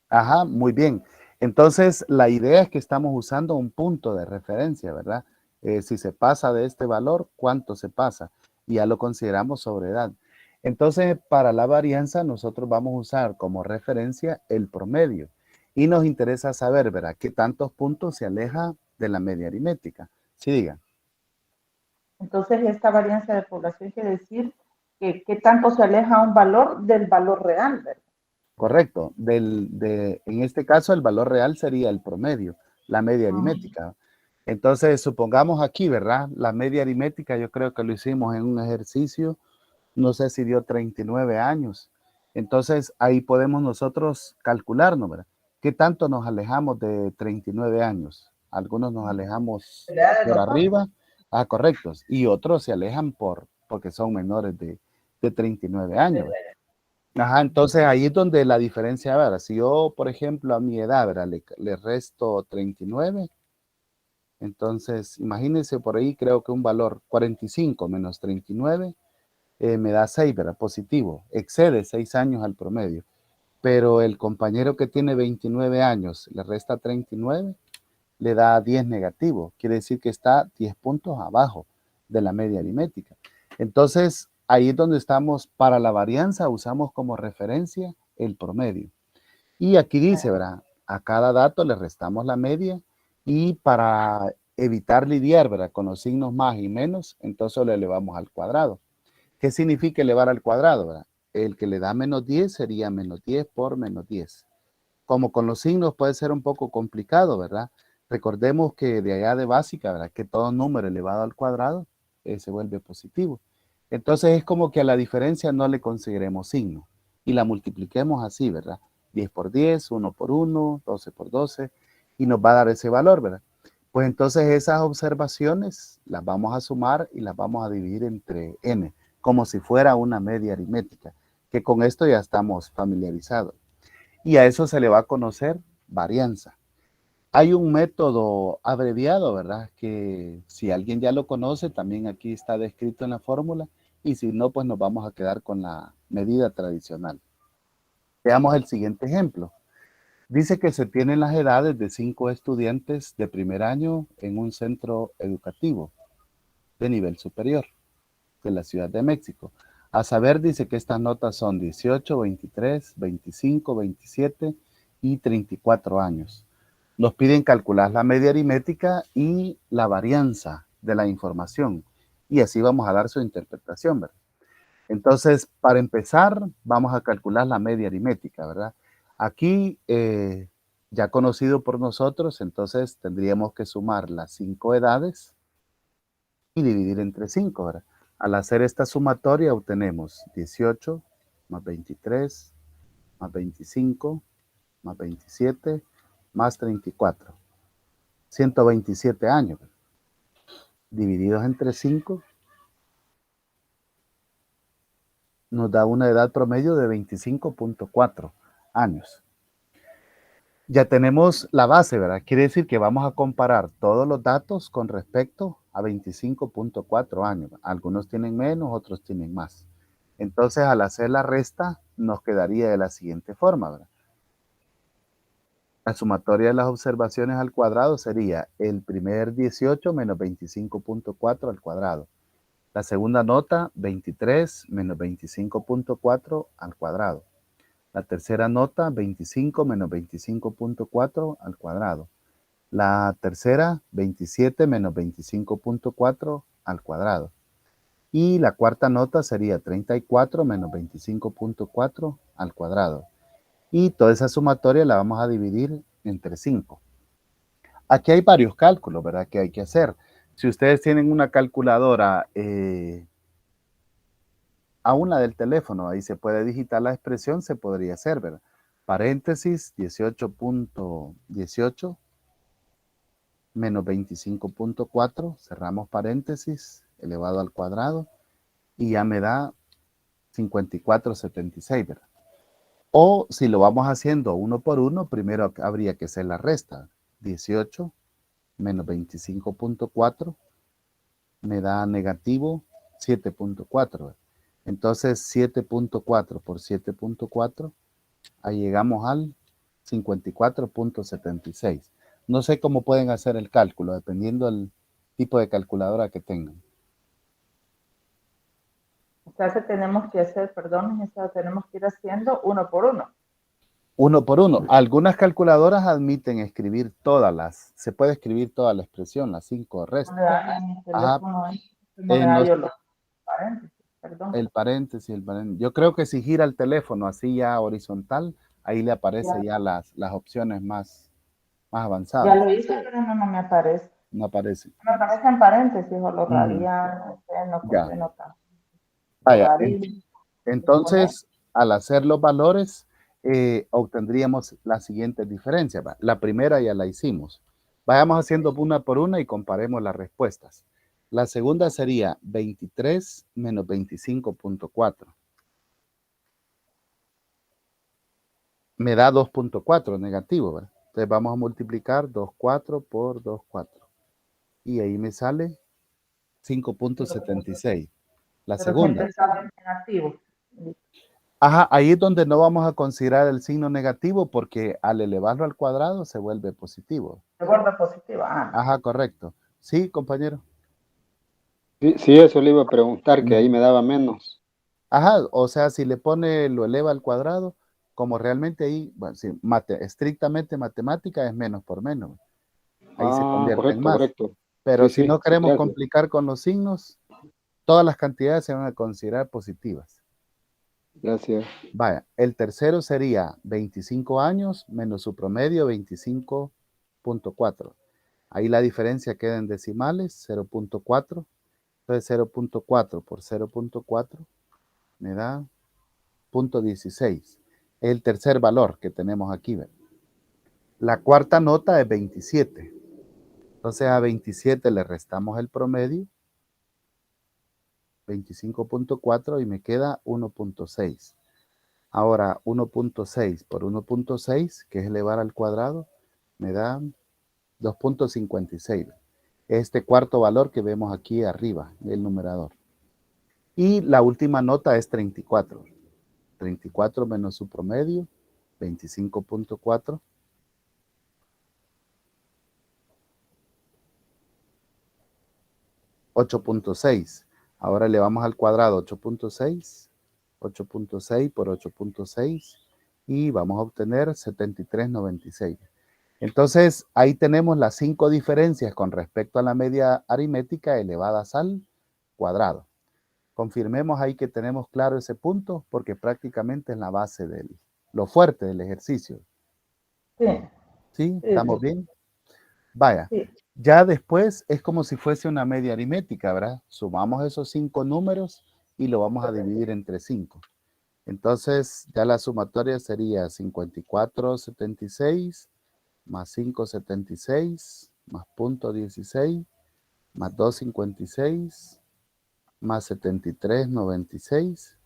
Ajá, muy bien. Entonces, la idea es que estamos usando un punto de referencia, ¿verdad? Si se pasa de este valor, ¿cuánto se pasa? Y ya lo consideramos sobre edad. Entonces, para la varianza, nosotros vamos a usar como referencia el promedio. Y nos interesa saber, ¿verdad? ¿Qué tantos puntos se aleja de la media aritmética? Sí, diga. Entonces, esta varianza de población quiere decir que qué tanto se aleja un valor del valor real, ¿verdad? Correcto. En este caso, el valor real sería el promedio, la media aritmética. Entonces, supongamos aquí, ¿verdad? La media aritmética, yo creo que lo hicimos en un ejercicio, no sé si dio 39 años. Entonces, ahí podemos nosotros calcularnos, ¿verdad? ¿Qué tanto nos alejamos de 39 años? Algunos nos alejamos por arriba, correctos, y otros se alejan porque son menores de 39 años, ¿verdad? Ajá, entonces ahí es donde la diferencia, ¿verdad? Si yo, por ejemplo, a mi edad, ¿verdad? Le resto 39, entonces imagínense por ahí, creo que un valor 45 menos 39 me da 6, ¿verdad? Positivo, excede 6 años al promedio. Pero el compañero que tiene 29 años le resta 39, le da 10 negativo. Quiere decir que está 10 puntos abajo de la media aritmética. Entonces, ahí es donde estamos, para la varianza usamos como referencia el promedio. Y aquí dice, ¿verdad? A cada dato le restamos la media y para evitar lidiar, ¿verdad? Con los signos más y menos, entonces lo elevamos al cuadrado. ¿Qué significa elevar al cuadrado, verdad? El que le da menos 10 sería menos 10 por menos 10. Como con los signos puede ser un poco complicado, ¿verdad? Recordemos que de allá de básica, ¿verdad? Que todo número elevado al cuadrado se vuelve positivo. Entonces es como que a la diferencia no le consideremos signo y la multipliquemos así, ¿verdad? 10 por 10, 1 por 1, 12 por 12 y nos va a dar ese valor, ¿verdad? Pues entonces esas observaciones las vamos a sumar y las vamos a dividir entre n, como si fuera una media aritmética, que con esto ya estamos familiarizados. Y a eso se le va a conocer varianza. Hay un método abreviado, ¿verdad? Que si alguien ya lo conoce, también aquí está descrito en la fórmula, y si no, pues nos vamos a quedar con la medida tradicional. Veamos el siguiente ejemplo. Dice que se tienen las edades de 5 estudiantes de primer año en un centro educativo de nivel superior de la Ciudad de México. A saber, dice que estas notas son 18, 23, 25, 27 y 34 años. Nos piden calcular la media aritmética y la varianza de la información. Y así vamos a dar su interpretación, ¿verdad? Entonces, para empezar, vamos a calcular la media aritmética, ¿verdad? Aquí, ya conocido por nosotros, entonces tendríamos que sumar las 5 edades y dividir entre 5, ¿verdad? Al hacer esta sumatoria obtenemos 18 más 23 más 25 más 27 más 34. 127 años. Divididos entre 5 nos da una edad promedio de 25.4 años. Ya tenemos la base, ¿verdad? Quiere decir que vamos a comparar todos los datos con respecto a 25.4 años. Algunos tienen menos, otros tienen más. Entonces, al hacer la resta, nos quedaría de la siguiente forma, ¿verdad? La sumatoria de las observaciones al cuadrado sería el primer 18 menos 25.4 al cuadrado. La segunda nota, 23 menos 25.4 al cuadrado. La tercera nota, 25 menos 25.4 al cuadrado. La tercera, 27 menos 25.4 al cuadrado. Y la cuarta nota sería 34 menos 25.4 al cuadrado. Y toda esa sumatoria la vamos a dividir entre 5. Aquí hay varios cálculos, ¿verdad? Que hay que hacer. Si ustedes tienen una calculadora, aún la del teléfono, ahí se puede digitar la expresión, se podría hacer, ¿verdad? Paréntesis 18.18 menos 25.4, cerramos paréntesis, elevado al cuadrado, y ya me da 54.76, ¿verdad? O si lo vamos haciendo uno por uno, primero habría que hacer la resta. 18 menos 25.4 me da negativo 7.4. Entonces 7.4 por 7.4, ahí llegamos al 54.76. No sé cómo pueden hacer el cálculo, dependiendo del tipo de calculadora que tengan. O sea, que tenemos que hacer, perdón, tenemos que ir haciendo uno por uno. Uno por uno. Algunas calculadoras admiten escribir se puede escribir toda la expresión, las 5 restas. En mi teléfono el paréntesis. Yo creo que si gira el teléfono así ya horizontal, ahí le aparece ya las opciones más avanzadas. Ya lo hice, pero no me aparece. No aparece. Me aparece en paréntesis o lo radial, no tanto. Vaya, entonces, al hacer los valores, obtendríamos la siguiente diferencia. La primera ya la hicimos. Vayamos haciendo una por una y comparemos las respuestas. La segunda sería 23 menos 25.4. Me da 2.4 negativo, ¿verdad? Entonces vamos a multiplicar 2.4 por 2.4. Y ahí me sale 5.76. La segunda. Negativo. Ajá, ahí es donde no vamos a considerar el signo negativo porque al elevarlo al cuadrado se vuelve positivo. Se vuelve positivo. Ajá, correcto. Sí, compañero. Sí, eso le iba a preguntar, que ahí me daba menos. Ajá, o sea, si le pone, lo eleva al cuadrado, como realmente ahí, bueno, si estrictamente matemática es menos por menos. Ahí se convierte en más. Correcto. Pero Sí, si no queremos gracias. complicar con los signos, todas las cantidades se van a considerar positivas. Gracias. Vaya, el tercero sería 25 años menos su promedio 25.4. Ahí la diferencia queda en decimales, 0.4. Entonces 0.4 por 0.4 me da 0.16. El tercer valor que tenemos aquí. ¿Ve? La cuarta nota es 27. Entonces a 27 le restamos el promedio, 25.4 y me queda 1.6. Ahora 1.6 por 1.6, que es elevar al cuadrado, me da 2.56. Este cuarto valor que vemos aquí arriba del numerador. Y la última nota es 34. 34 menos su promedio, 25.4. 8.6. Ahora le vamos al cuadrado 8.6. 8.6 por 8.6 y vamos a obtener 73.96. Entonces, ahí tenemos las 5 diferencias con respecto a la media aritmética elevadas al cuadrado. Confirmemos ahí que tenemos claro ese punto porque prácticamente es la base de lo fuerte del ejercicio. Sí. ¿Sí? ¿Estamos bien? Vaya. Sí. Ya después es como si fuese una media aritmética, ¿verdad? Sumamos esos 5 números y lo vamos a dividir entre 5. Entonces, ya la sumatoria sería 54.76 más 5.76 más 0.16 más 2.56 más 73.96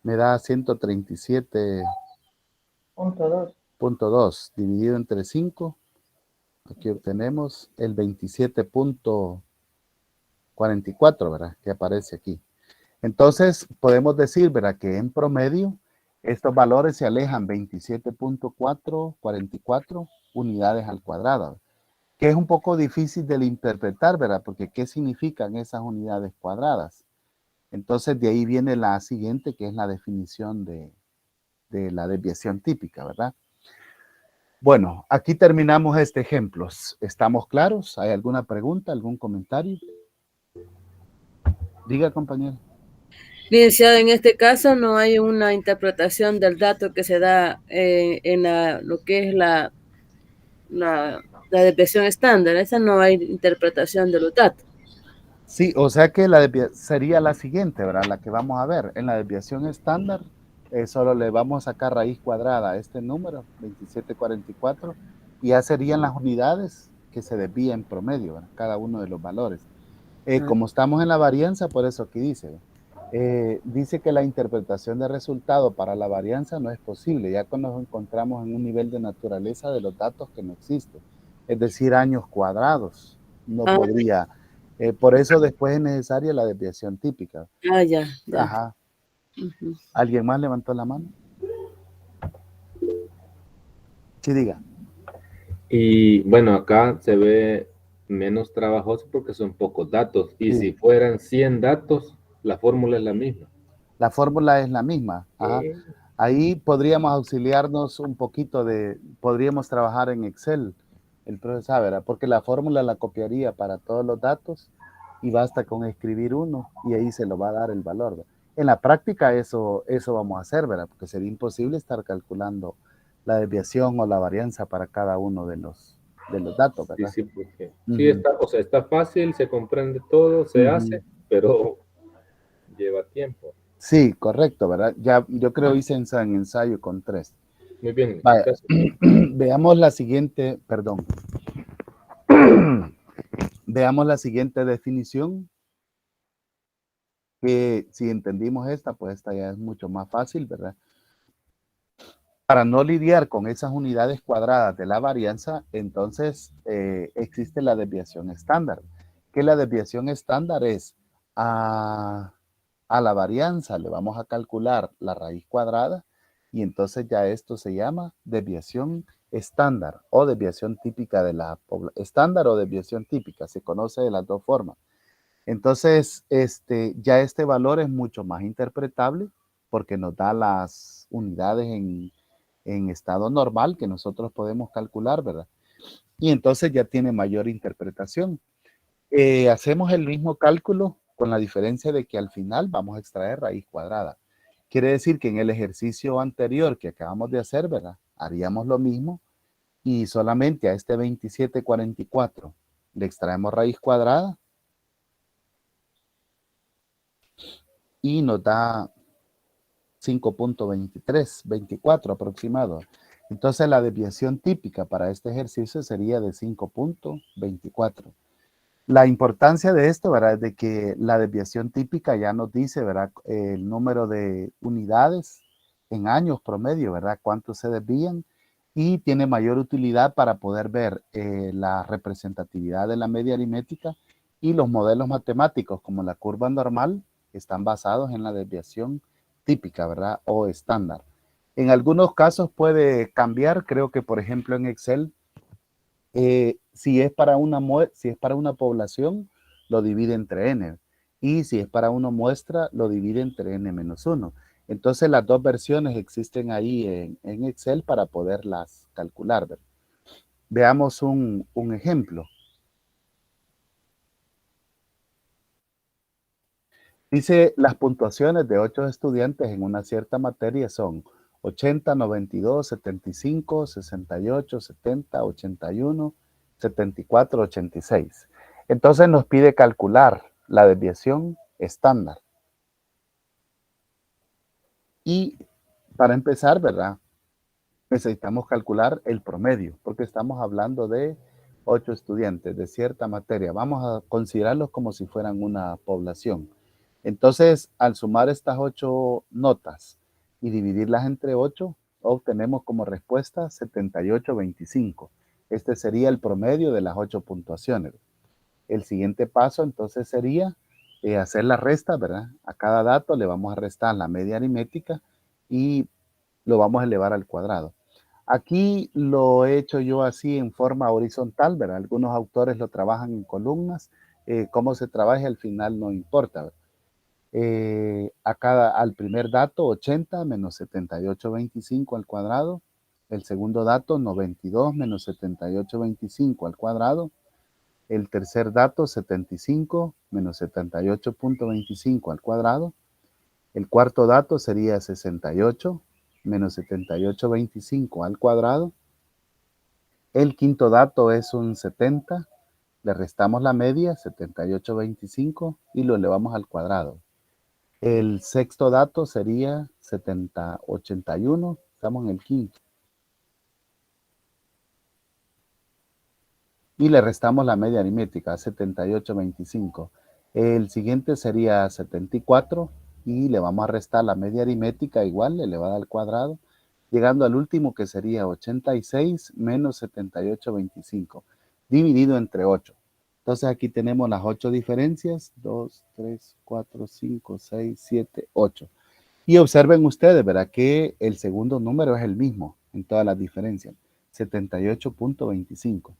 me da 137.2 dividido entre 5. Aquí obtenemos el 27.44, ¿verdad? Que aparece aquí. Entonces, podemos decir, ¿verdad? Que en promedio, estos valores se alejan 27.444 unidades al cuadrado, que es un poco difícil de interpretar, ¿verdad? Porque ¿qué significan esas unidades cuadradas? Entonces, de ahí viene la siguiente, que es la definición de la desviación típica, ¿verdad? Bueno, aquí terminamos este ejemplo. ¿Estamos claros? ¿Hay alguna pregunta, algún comentario? Diga, compañero. Licenciado, en este caso no hay una interpretación del dato que se da en lo que es la desviación estándar. Esa no hay interpretación de los datos. Sí, o sea que la sería la siguiente, ¿verdad? La que vamos a ver. En la desviación estándar, solo le vamos a sacar raíz cuadrada a este número, 2744, y ya serían las unidades que se desvían en promedio, ¿verdad? Cada uno de los valores. Como estamos en la varianza, por eso aquí dice, dice que la interpretación de resultado para la varianza no es posible, ya cuando nos encontramos en un nivel de naturaleza de los datos que no existe, es decir, años cuadrados, no podría. Por eso después es necesaria la desviación típica. Ya. Ajá. ¿Alguien más levantó la mano? Sí, diga. Y bueno, acá se ve menos trabajoso porque son pocos datos. Y Sí. si fueran 100 datos, la fórmula es la misma. La fórmula es la misma. Ajá. Ahí podríamos auxiliarnos un poquito podríamos trabajar en Excel, el profesor, ¿verdad? Porque la fórmula la copiaría para todos los datos y basta con escribir uno y ahí se lo va a dar el valor, ¿verdad? En la práctica eso vamos a hacer, ¿verdad? Porque sería imposible estar calculando la desviación o la varianza para cada uno de los datos, ¿verdad? Sí, porque sí está, o sea, está fácil, se comprende todo, se hace, pero lleva tiempo. Sí, correcto, ¿verdad? Ya, yo creo hice ensayo con 3. Muy bien, Vaya, gracias. veamos la siguiente, perdón. Veamos la siguiente definición, que si entendimos esta, pues esta ya es mucho más fácil, ¿verdad? Para no lidiar con esas unidades cuadradas de la varianza, entonces existe la desviación estándar. Que la desviación estándar es a la varianza le vamos a calcular la raíz cuadrada y entonces ya esto se llama desviación estándar o desviación típica de la población. Estándar o desviación típica, se conoce de las dos formas. Entonces, ya este valor es mucho más interpretable porque nos da las unidades en estado normal que nosotros podemos calcular, ¿verdad? Y entonces ya tiene mayor interpretación. Hacemos el mismo cálculo con la diferencia de que al final vamos a extraer raíz cuadrada. Quiere decir que en el ejercicio anterior que acabamos de hacer, ¿verdad? Haríamos lo mismo y solamente a este 2744 le extraemos raíz cuadrada y nos da 5.23, 24 aproximado. Entonces la desviación típica para este ejercicio sería de 5.24. La importancia de esto, ¿verdad? Es de que la desviación típica ya nos dice, ¿verdad? El número de unidades en años promedio, ¿verdad? Cuántos se desvían y tiene mayor utilidad para poder ver la representatividad de la media aritmética y los modelos matemáticos como la curva normal están basados en la desviación típica, ¿verdad? O estándar. En algunos casos puede cambiar, creo que por ejemplo en Excel, si es para una población, lo divide entre n. Y si es para una muestra, lo divide entre n-1. Entonces las dos versiones existen ahí en Excel para poderlas calcular, ¿verdad? Veamos un ejemplo. Dice, las puntuaciones de 8 estudiantes en una cierta materia son 80, 92, 75, 68, 70, 81, 74, 86. Entonces nos pide calcular la desviación estándar. Y para empezar, ¿verdad? Necesitamos calcular el promedio, porque estamos hablando de 8 estudiantes de cierta materia. Vamos a considerarlos como si fueran una población. Entonces, al sumar estas 8 notas y dividirlas entre 8, obtenemos como respuesta 78.25. Este sería el promedio de las 8 puntuaciones. El siguiente paso entonces sería hacer la resta, ¿verdad? A cada dato le vamos a restar la media aritmética y lo vamos a elevar al cuadrado. Aquí lo he hecho yo así en forma horizontal, ¿verdad? Algunos autores lo trabajan en columnas. Cómo se trabaje al final no importa, ¿verdad? Al primer dato 80 menos 78.25 al cuadrado. El segundo dato 92 menos 78.25 al cuadrado. El tercer dato 75 menos 78.25 al cuadrado. El cuarto dato sería 68 menos 78.25 al cuadrado. El quinto dato es un 70. Le restamos la media, 78.25, y lo elevamos al cuadrado. El sexto dato sería 70.81. Estamos en el quinto. Y le restamos la media aritmética, 78.25. El siguiente sería 74 y le vamos a restar la media aritmética igual, elevada al cuadrado, llegando al último que sería 86 menos 78.25, dividido entre 8. Entonces aquí tenemos las 8 diferencias, 2, 3, 4, 5, 6, 7, 8. Y observen ustedes, ¿verdad? Que el segundo número es el mismo en todas las diferencias. 78.25.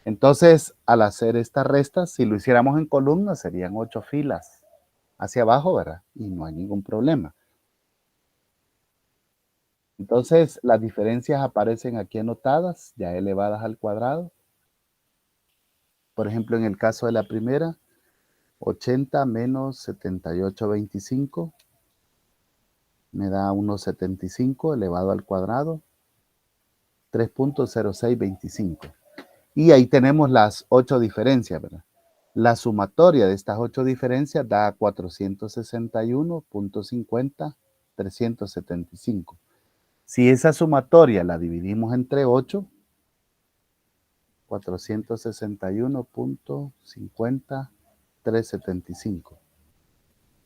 Entonces, al hacer estas restas, si lo hiciéramos en columnas, serían 8 filas hacia abajo, ¿verdad? Y no hay ningún problema. Entonces, las diferencias aparecen aquí anotadas, ya elevadas al cuadrado. Por ejemplo, en el caso de la primera, 80 menos 78.25 me da 1.75 elevado al cuadrado, 3.0625. Y ahí tenemos las 8 diferencias, ¿verdad? La sumatoria de estas 8 diferencias da 461.50, 375. Si esa sumatoria la dividimos entre 8, 461.50, 375.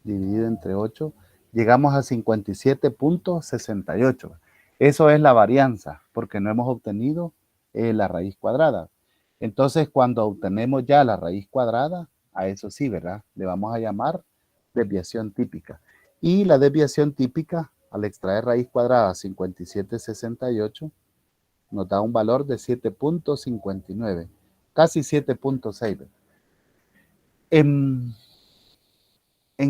Dividido entre 8, llegamos a 57.68. Eso es la varianza, porque no hemos obtenido la raíz cuadrada. Entonces, cuando obtenemos ya la raíz cuadrada, a eso sí, ¿verdad? Le vamos a llamar desviación típica. Y la desviación típica, al extraer raíz cuadrada 57.68, nos da un valor de 7.59, casi 7.6. En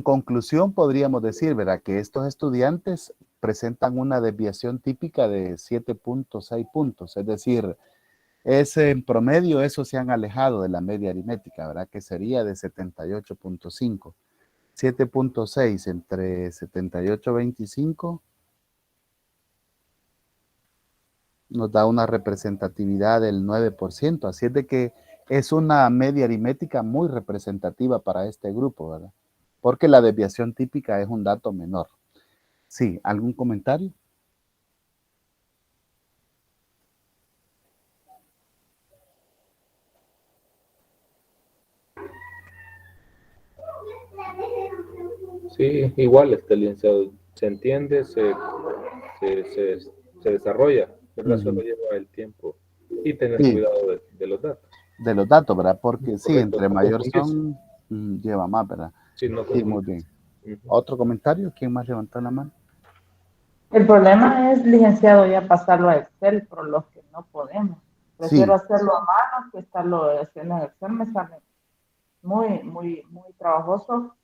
conclusión, podríamos decir, ¿verdad?, que estos estudiantes presentan una desviación típica de 7.6 puntos, es decir, en promedio esos se han alejado de la media aritmética, ¿verdad?, que sería de 78.5. 7.6 entre 78.25 nos da una representatividad del 9%, así es de que es una media aritmética muy representativa para este grupo, ¿verdad?, porque la desviación típica es un dato menor. Sí, ¿algún comentario? Sí, igual, licenciado, se entiende, se desarrolla, ¿verdad? Solo lleva el tiempo y tener Sí, cuidado de los datos. de los datos, ¿verdad? Porque sí, Correcto, entre no mayor confundirse. son, lleva más, ¿verdad? Sí, no Sí, muy bien. confundirse. ¿Otro comentario? ¿Quién más levantó la mano? El problema es, licenciado, ya pasarlo a Excel, por los que no podemos. Prefiero hacerlo a mano que estarlo haciendo en Excel. Me sale muy, muy, muy trabajoso,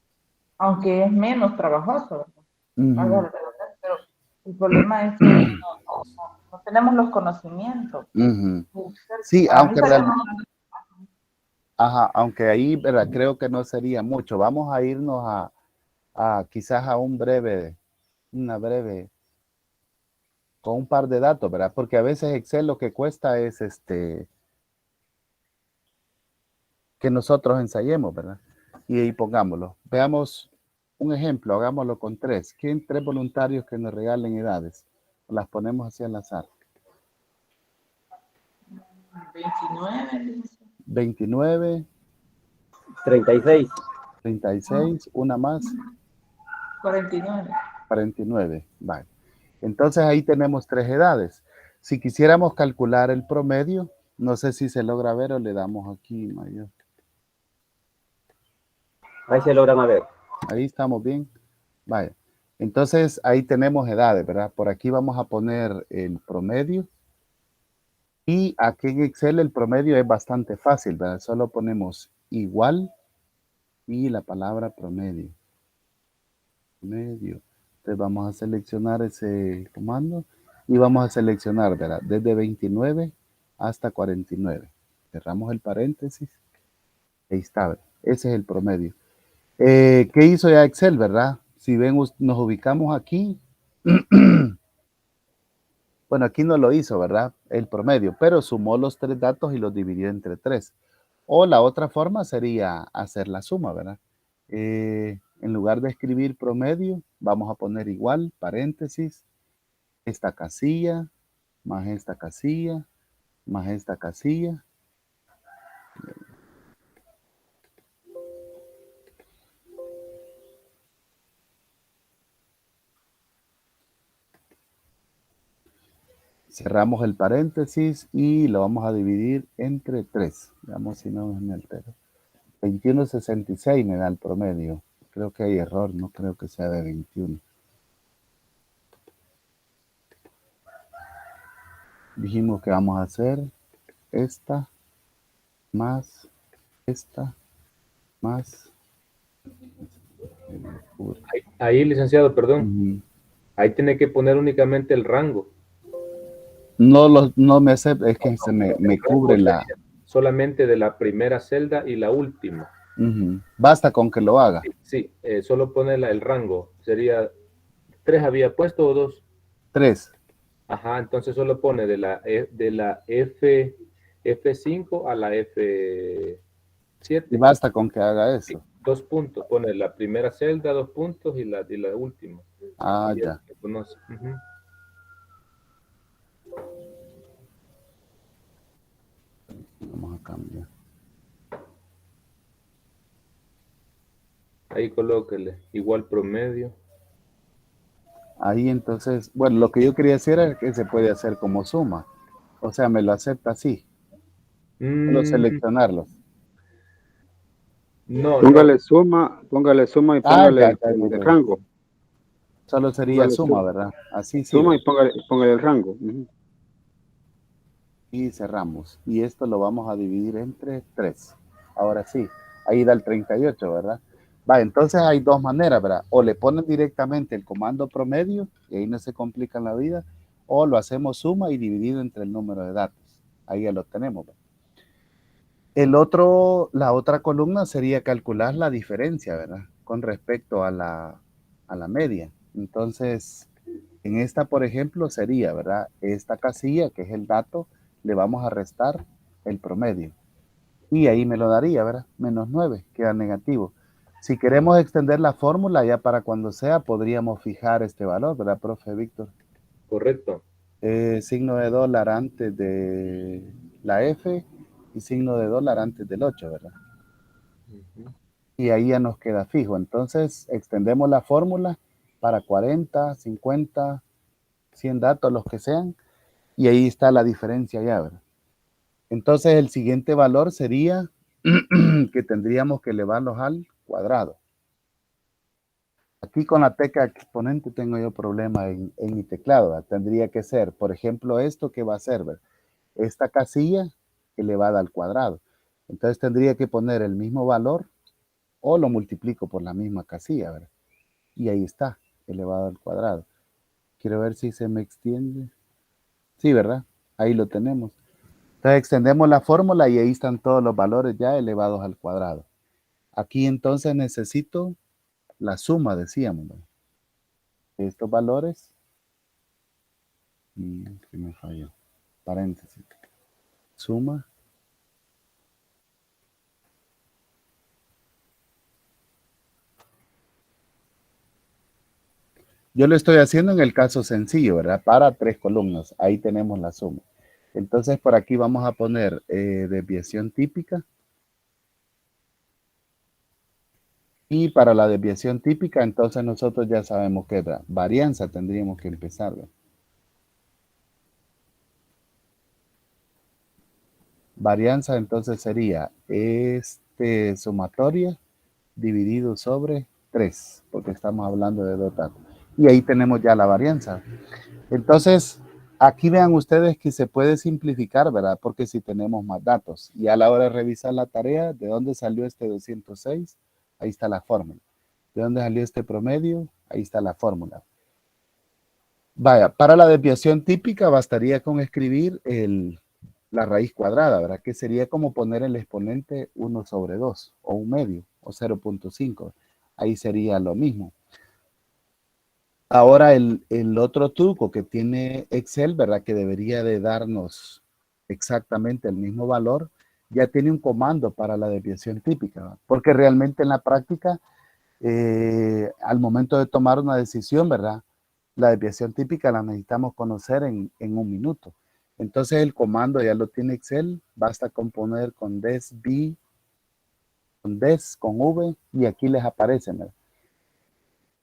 aunque es menos trabajoso, ¿verdad? Pero el problema es que no tenemos los conocimientos. Sí, Para mí sería más aunque ahí, ¿verdad?, creo que no sería mucho. Vamos a irnos a quizás a con un par de datos, ¿verdad? Porque a veces Excel lo que cuesta es que nosotros ensayemos, ¿verdad? Y ahí pongámoslo. Veamos un ejemplo, hagámoslo con 3. ¿Quién 3 voluntarios que nos regalen edades? Las ponemos así al azar. 29. 36. 36, una más. 49. 49, vale. Entonces ahí tenemos 3 edades. Si quisiéramos calcular el promedio, no sé si se logra ver o le damos aquí mayor. Ahí se logran ver. Ahí estamos bien. Vaya. Entonces ahí tenemos edades, ¿verdad? Por aquí vamos a poner el promedio. Y aquí en Excel el promedio es bastante fácil, ¿verdad? Solo ponemos igual y la palabra promedio. Promedio. Entonces vamos a seleccionar ese comando y vamos a seleccionar, ¿verdad?, desde 29 hasta 49. Cerramos el paréntesis. Ahí está, ¿verdad? Ese es el promedio. ¿Qué hizo ya Excel, verdad? Si ven, nos ubicamos aquí. Bueno, aquí no lo hizo, ¿verdad?, el promedio, pero sumó los 3 datos y los dividió entre 3. O la otra forma sería hacer la suma, ¿verdad? En lugar de escribir promedio, vamos a poner igual, paréntesis, esta casilla, más esta casilla, más esta casilla. Cerramos el paréntesis y lo vamos a dividir entre 3. Veamos si no me altero. 21.66 me da el promedio. Creo que hay error, no creo que sea de 21. Dijimos que vamos a hacer esta más esta más. Ahí, licenciado, perdón. Ujú. Ahí tiene que poner únicamente el rango. No me acepta, es que me El cubre rango la. sería solamente de la primera celda y la última. Ujú. Basta con que lo haga. Sí, solo pone el rango. Sería 3 había puesto o 2. 3. Ajá, entonces solo pone de la F5 a la Y F7. basta con que haga Sí, eso. 2 puntos. Pone la primera celda, 2 puntos y la última. Ah, Y ya. lo conoce. Ujú. Vamos a cambiar. Ahí colóquele. Igual promedio. Ahí entonces, bueno, lo que yo quería hacer es que se puede hacer como suma. O sea, me lo acepta así. Solo Mm, seleccionarlos. no, no. Póngale suma y Ah, póngale ya, el, ya, ya, el ya. rango. Solo sería Póngale suma, ¿verdad? Así sí, suma ¿ve? y póngale el rango. Ujú. Y cerramos. Y esto lo vamos a dividir entre 3. Ahora sí, ahí da el 38, ¿verdad? Va, entonces hay dos maneras, ¿verdad? O le ponen directamente el comando promedio, y ahí no se complica la vida, o lo hacemos suma y dividido entre el número de datos. Ahí ya lo tenemos, ¿verdad? La otra columna sería calcular la diferencia, ¿verdad? Con respecto a la media. Entonces, en esta, por ejemplo, sería, ¿verdad? Esta casilla, que es el dato, le vamos a restar el promedio. Y ahí me lo daría, ¿verdad? -9, queda negativo. Si queremos extender la fórmula, ya para cuando sea, podríamos fijar este valor, ¿verdad, profe Víctor? Correcto. Signo de dólar antes de la F y signo de dólar antes del 8, ¿verdad? Ujú. Y ahí ya nos queda fijo. Entonces, extendemos la fórmula para 40, 50, 100 datos, los que sean, y ahí está la diferencia ya, ¿verdad? Entonces, el siguiente valor sería que tendríamos que elevarlos al cuadrado. Aquí con la tecla exponente tengo yo problema en mi teclado, ¿verdad? Tendría que ser, por ejemplo, esto que va a ser, ¿verdad? Esta casilla elevada al cuadrado. Entonces tendría que poner el mismo valor o lo multiplico por la misma casilla, ¿verdad? Y ahí está, elevado al cuadrado. Quiero ver si se me extiende. Sí, ¿verdad? Ahí lo tenemos. Entonces extendemos la fórmula y ahí están todos los valores ya elevados al cuadrado. Aquí entonces necesito la suma, decíamos, ¿verdad? Estos valores. Que me falló. Paréntesis. Suma. Yo lo estoy haciendo en el caso sencillo, ¿verdad? Para 3 columnas. Ahí tenemos la suma. Entonces, por aquí vamos a poner desviación típica. Y para la desviación típica, entonces nosotros ya sabemos que varianza tendríamos que empezar, ¿verdad? Varianza entonces sería sumatoria dividido sobre 3, porque estamos hablando de dos datos. Y ahí tenemos ya la varianza. Entonces, aquí vean ustedes que se puede simplificar, ¿verdad? Porque si tenemos más datos. Y a la hora de revisar la tarea, ¿de dónde salió este 206? Ahí está la fórmula. ¿De dónde salió este promedio? Ahí está la fórmula. Vaya, para la desviación típica bastaría con escribir la raíz cuadrada, ¿verdad? Que sería como poner el exponente 1 sobre 2 o un medio o 0.5. Ahí sería lo mismo. Ahora el otro truco que tiene Excel, ¿verdad? Que debería de darnos exactamente el mismo valor, ya tiene un comando para la desviación típica, ¿verdad? Porque realmente en la práctica, al momento de tomar una decisión, ¿verdad? La desviación típica la necesitamos conocer en un minuto. Entonces el comando ya lo tiene Excel, basta con poner con desv, con V, y aquí les aparece, ¿verdad?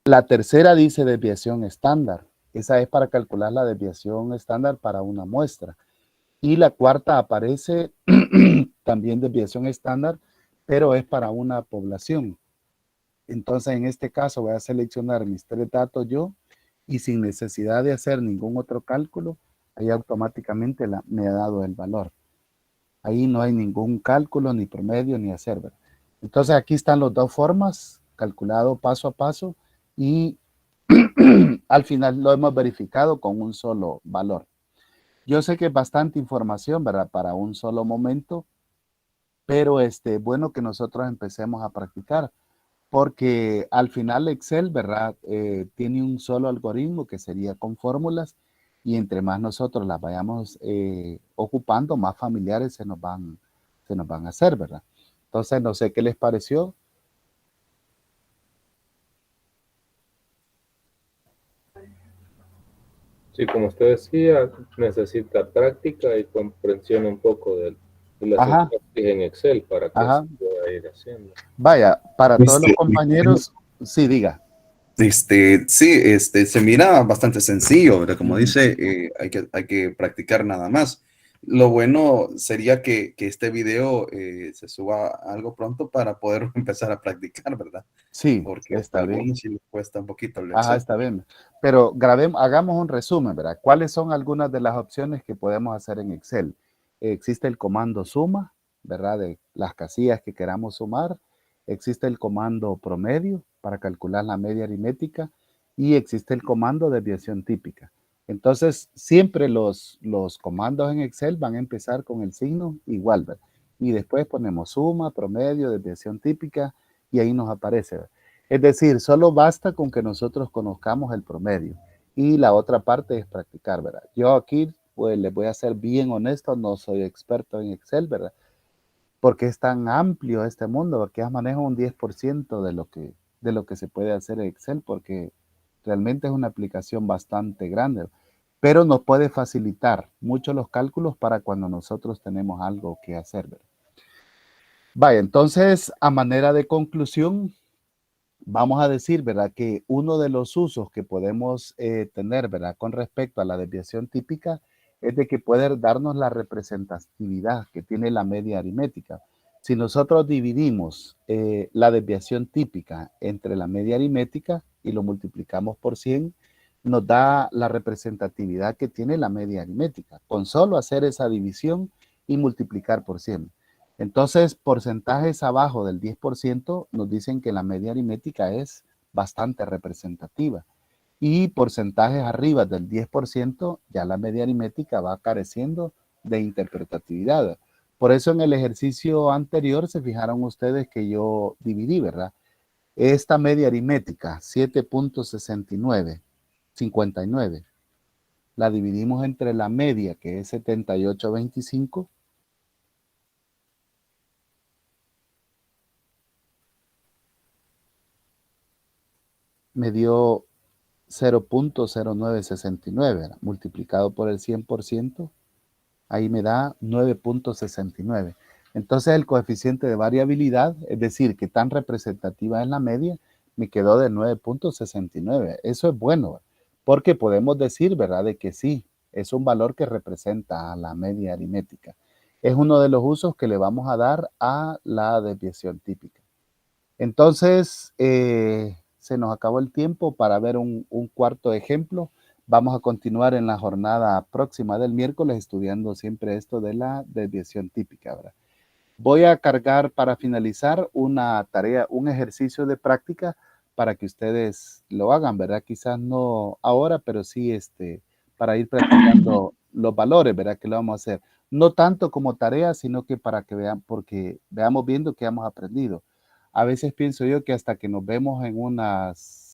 La tercera dice desviación estándar. Esa es para calcular la desviación estándar para una muestra. Y la cuarta aparece también desviación estándar, pero es para una población. Entonces, en este caso voy a seleccionar mis 3 datos yo y sin necesidad de hacer ningún otro cálculo, ahí automáticamente me ha dado el valor. Ahí no hay ningún cálculo, ni promedio, ni hacer, ¿verdad? Entonces aquí están las dos formas, calculado paso a paso, y al final lo hemos verificado con un solo valor. Yo sé que es bastante información, ¿verdad? Para un solo momento, pero bueno que nosotros empecemos a practicar, porque al final Excel, ¿verdad? Tiene un solo algoritmo que sería con fórmulas, y entre más nosotros las vayamos ocupando, más familiares se nos van a hacer, ¿verdad? Entonces, no sé qué les pareció. Sí, como usted decía, necesita práctica y comprensión un poco de las Ajá, sintaxis en Excel para que ajá. se pueda ir haciendo. Vaya, para todos los Este, compañeros, sí, diga. sí, se mira bastante sencillo, ¿verdad? Como Ujú. dice, hay que practicar nada más. Lo bueno sería que este video se suba algo pronto para poder empezar a practicar, ¿verdad? Sí, Porque a está bien. algunos sí les cuesta un poquito el Ajá, Excel. está bien. Pero hagamos un resumen, ¿verdad? ¿Cuáles son algunas de las opciones que podemos hacer en Excel? Existe el comando suma, ¿verdad? De las casillas que queramos sumar. Existe el comando promedio para calcular la media aritmética y existe el comando desviación típica. Entonces, siempre los comandos en Excel van a empezar con el signo igual, ¿verdad? Y después ponemos suma, promedio, desviación típica y ahí nos aparece, ¿verdad? Es decir, solo basta con que nosotros conozcamos el promedio y la otra parte es practicar, ¿verdad? Yo aquí, pues les voy a ser bien honesto, no soy experto en Excel, ¿verdad? Porque es tan amplio este mundo, porque ya manejo un 10% de lo que se puede hacer en Excel, porque realmente es una aplicación bastante grande, pero nos puede facilitar mucho los cálculos para cuando nosotros tenemos algo que hacer, ¿verdad? Vaya, entonces, a manera de conclusión, vamos a decir, ¿verdad? Que uno de los usos que podemos tener, ¿verdad? Con respecto a la desviación típica es de que puede darnos la representatividad que tiene la media aritmética. Si nosotros dividimos la desviación típica entre la media aritmética y lo multiplicamos por 100, nos da la representatividad que tiene la media aritmética. Con solo hacer esa división y multiplicar por 100. Entonces, porcentajes abajo del 10% nos dicen que la media aritmética es bastante representativa. Y porcentajes arriba del 10%, ya la media aritmética va careciendo de interpretatividad. Por eso en el ejercicio anterior se fijaron ustedes que yo dividí, ¿verdad? Esta media aritmética, 7.69, 59, la dividimos entre la media, que es 78.25, me dio 0.0969 multiplicado por el 100%, ahí me da 9.69. Entonces el coeficiente de variabilidad, es decir, que tan representativa es la media, me quedó de 9.69. Eso es bueno, porque podemos decir, ¿verdad?, de que sí, es un valor que representa a la media aritmética. Es uno de los usos que le vamos a dar a la desviación típica. Entonces, se nos acabó el tiempo para ver un cuarto ejemplo. Vamos a continuar en la jornada próxima del miércoles estudiando siempre esto de la desviación típica, ¿verdad? Voy a cargar para finalizar una tarea, un ejercicio de práctica para que ustedes lo hagan, ¿verdad? Quizás no ahora, pero sí para ir practicando los valores, ¿verdad? Que lo vamos a hacer. No tanto como tarea, sino que para que vean, porque veamos viendo que hemos aprendido. A veces pienso yo que hasta que nos vemos en unas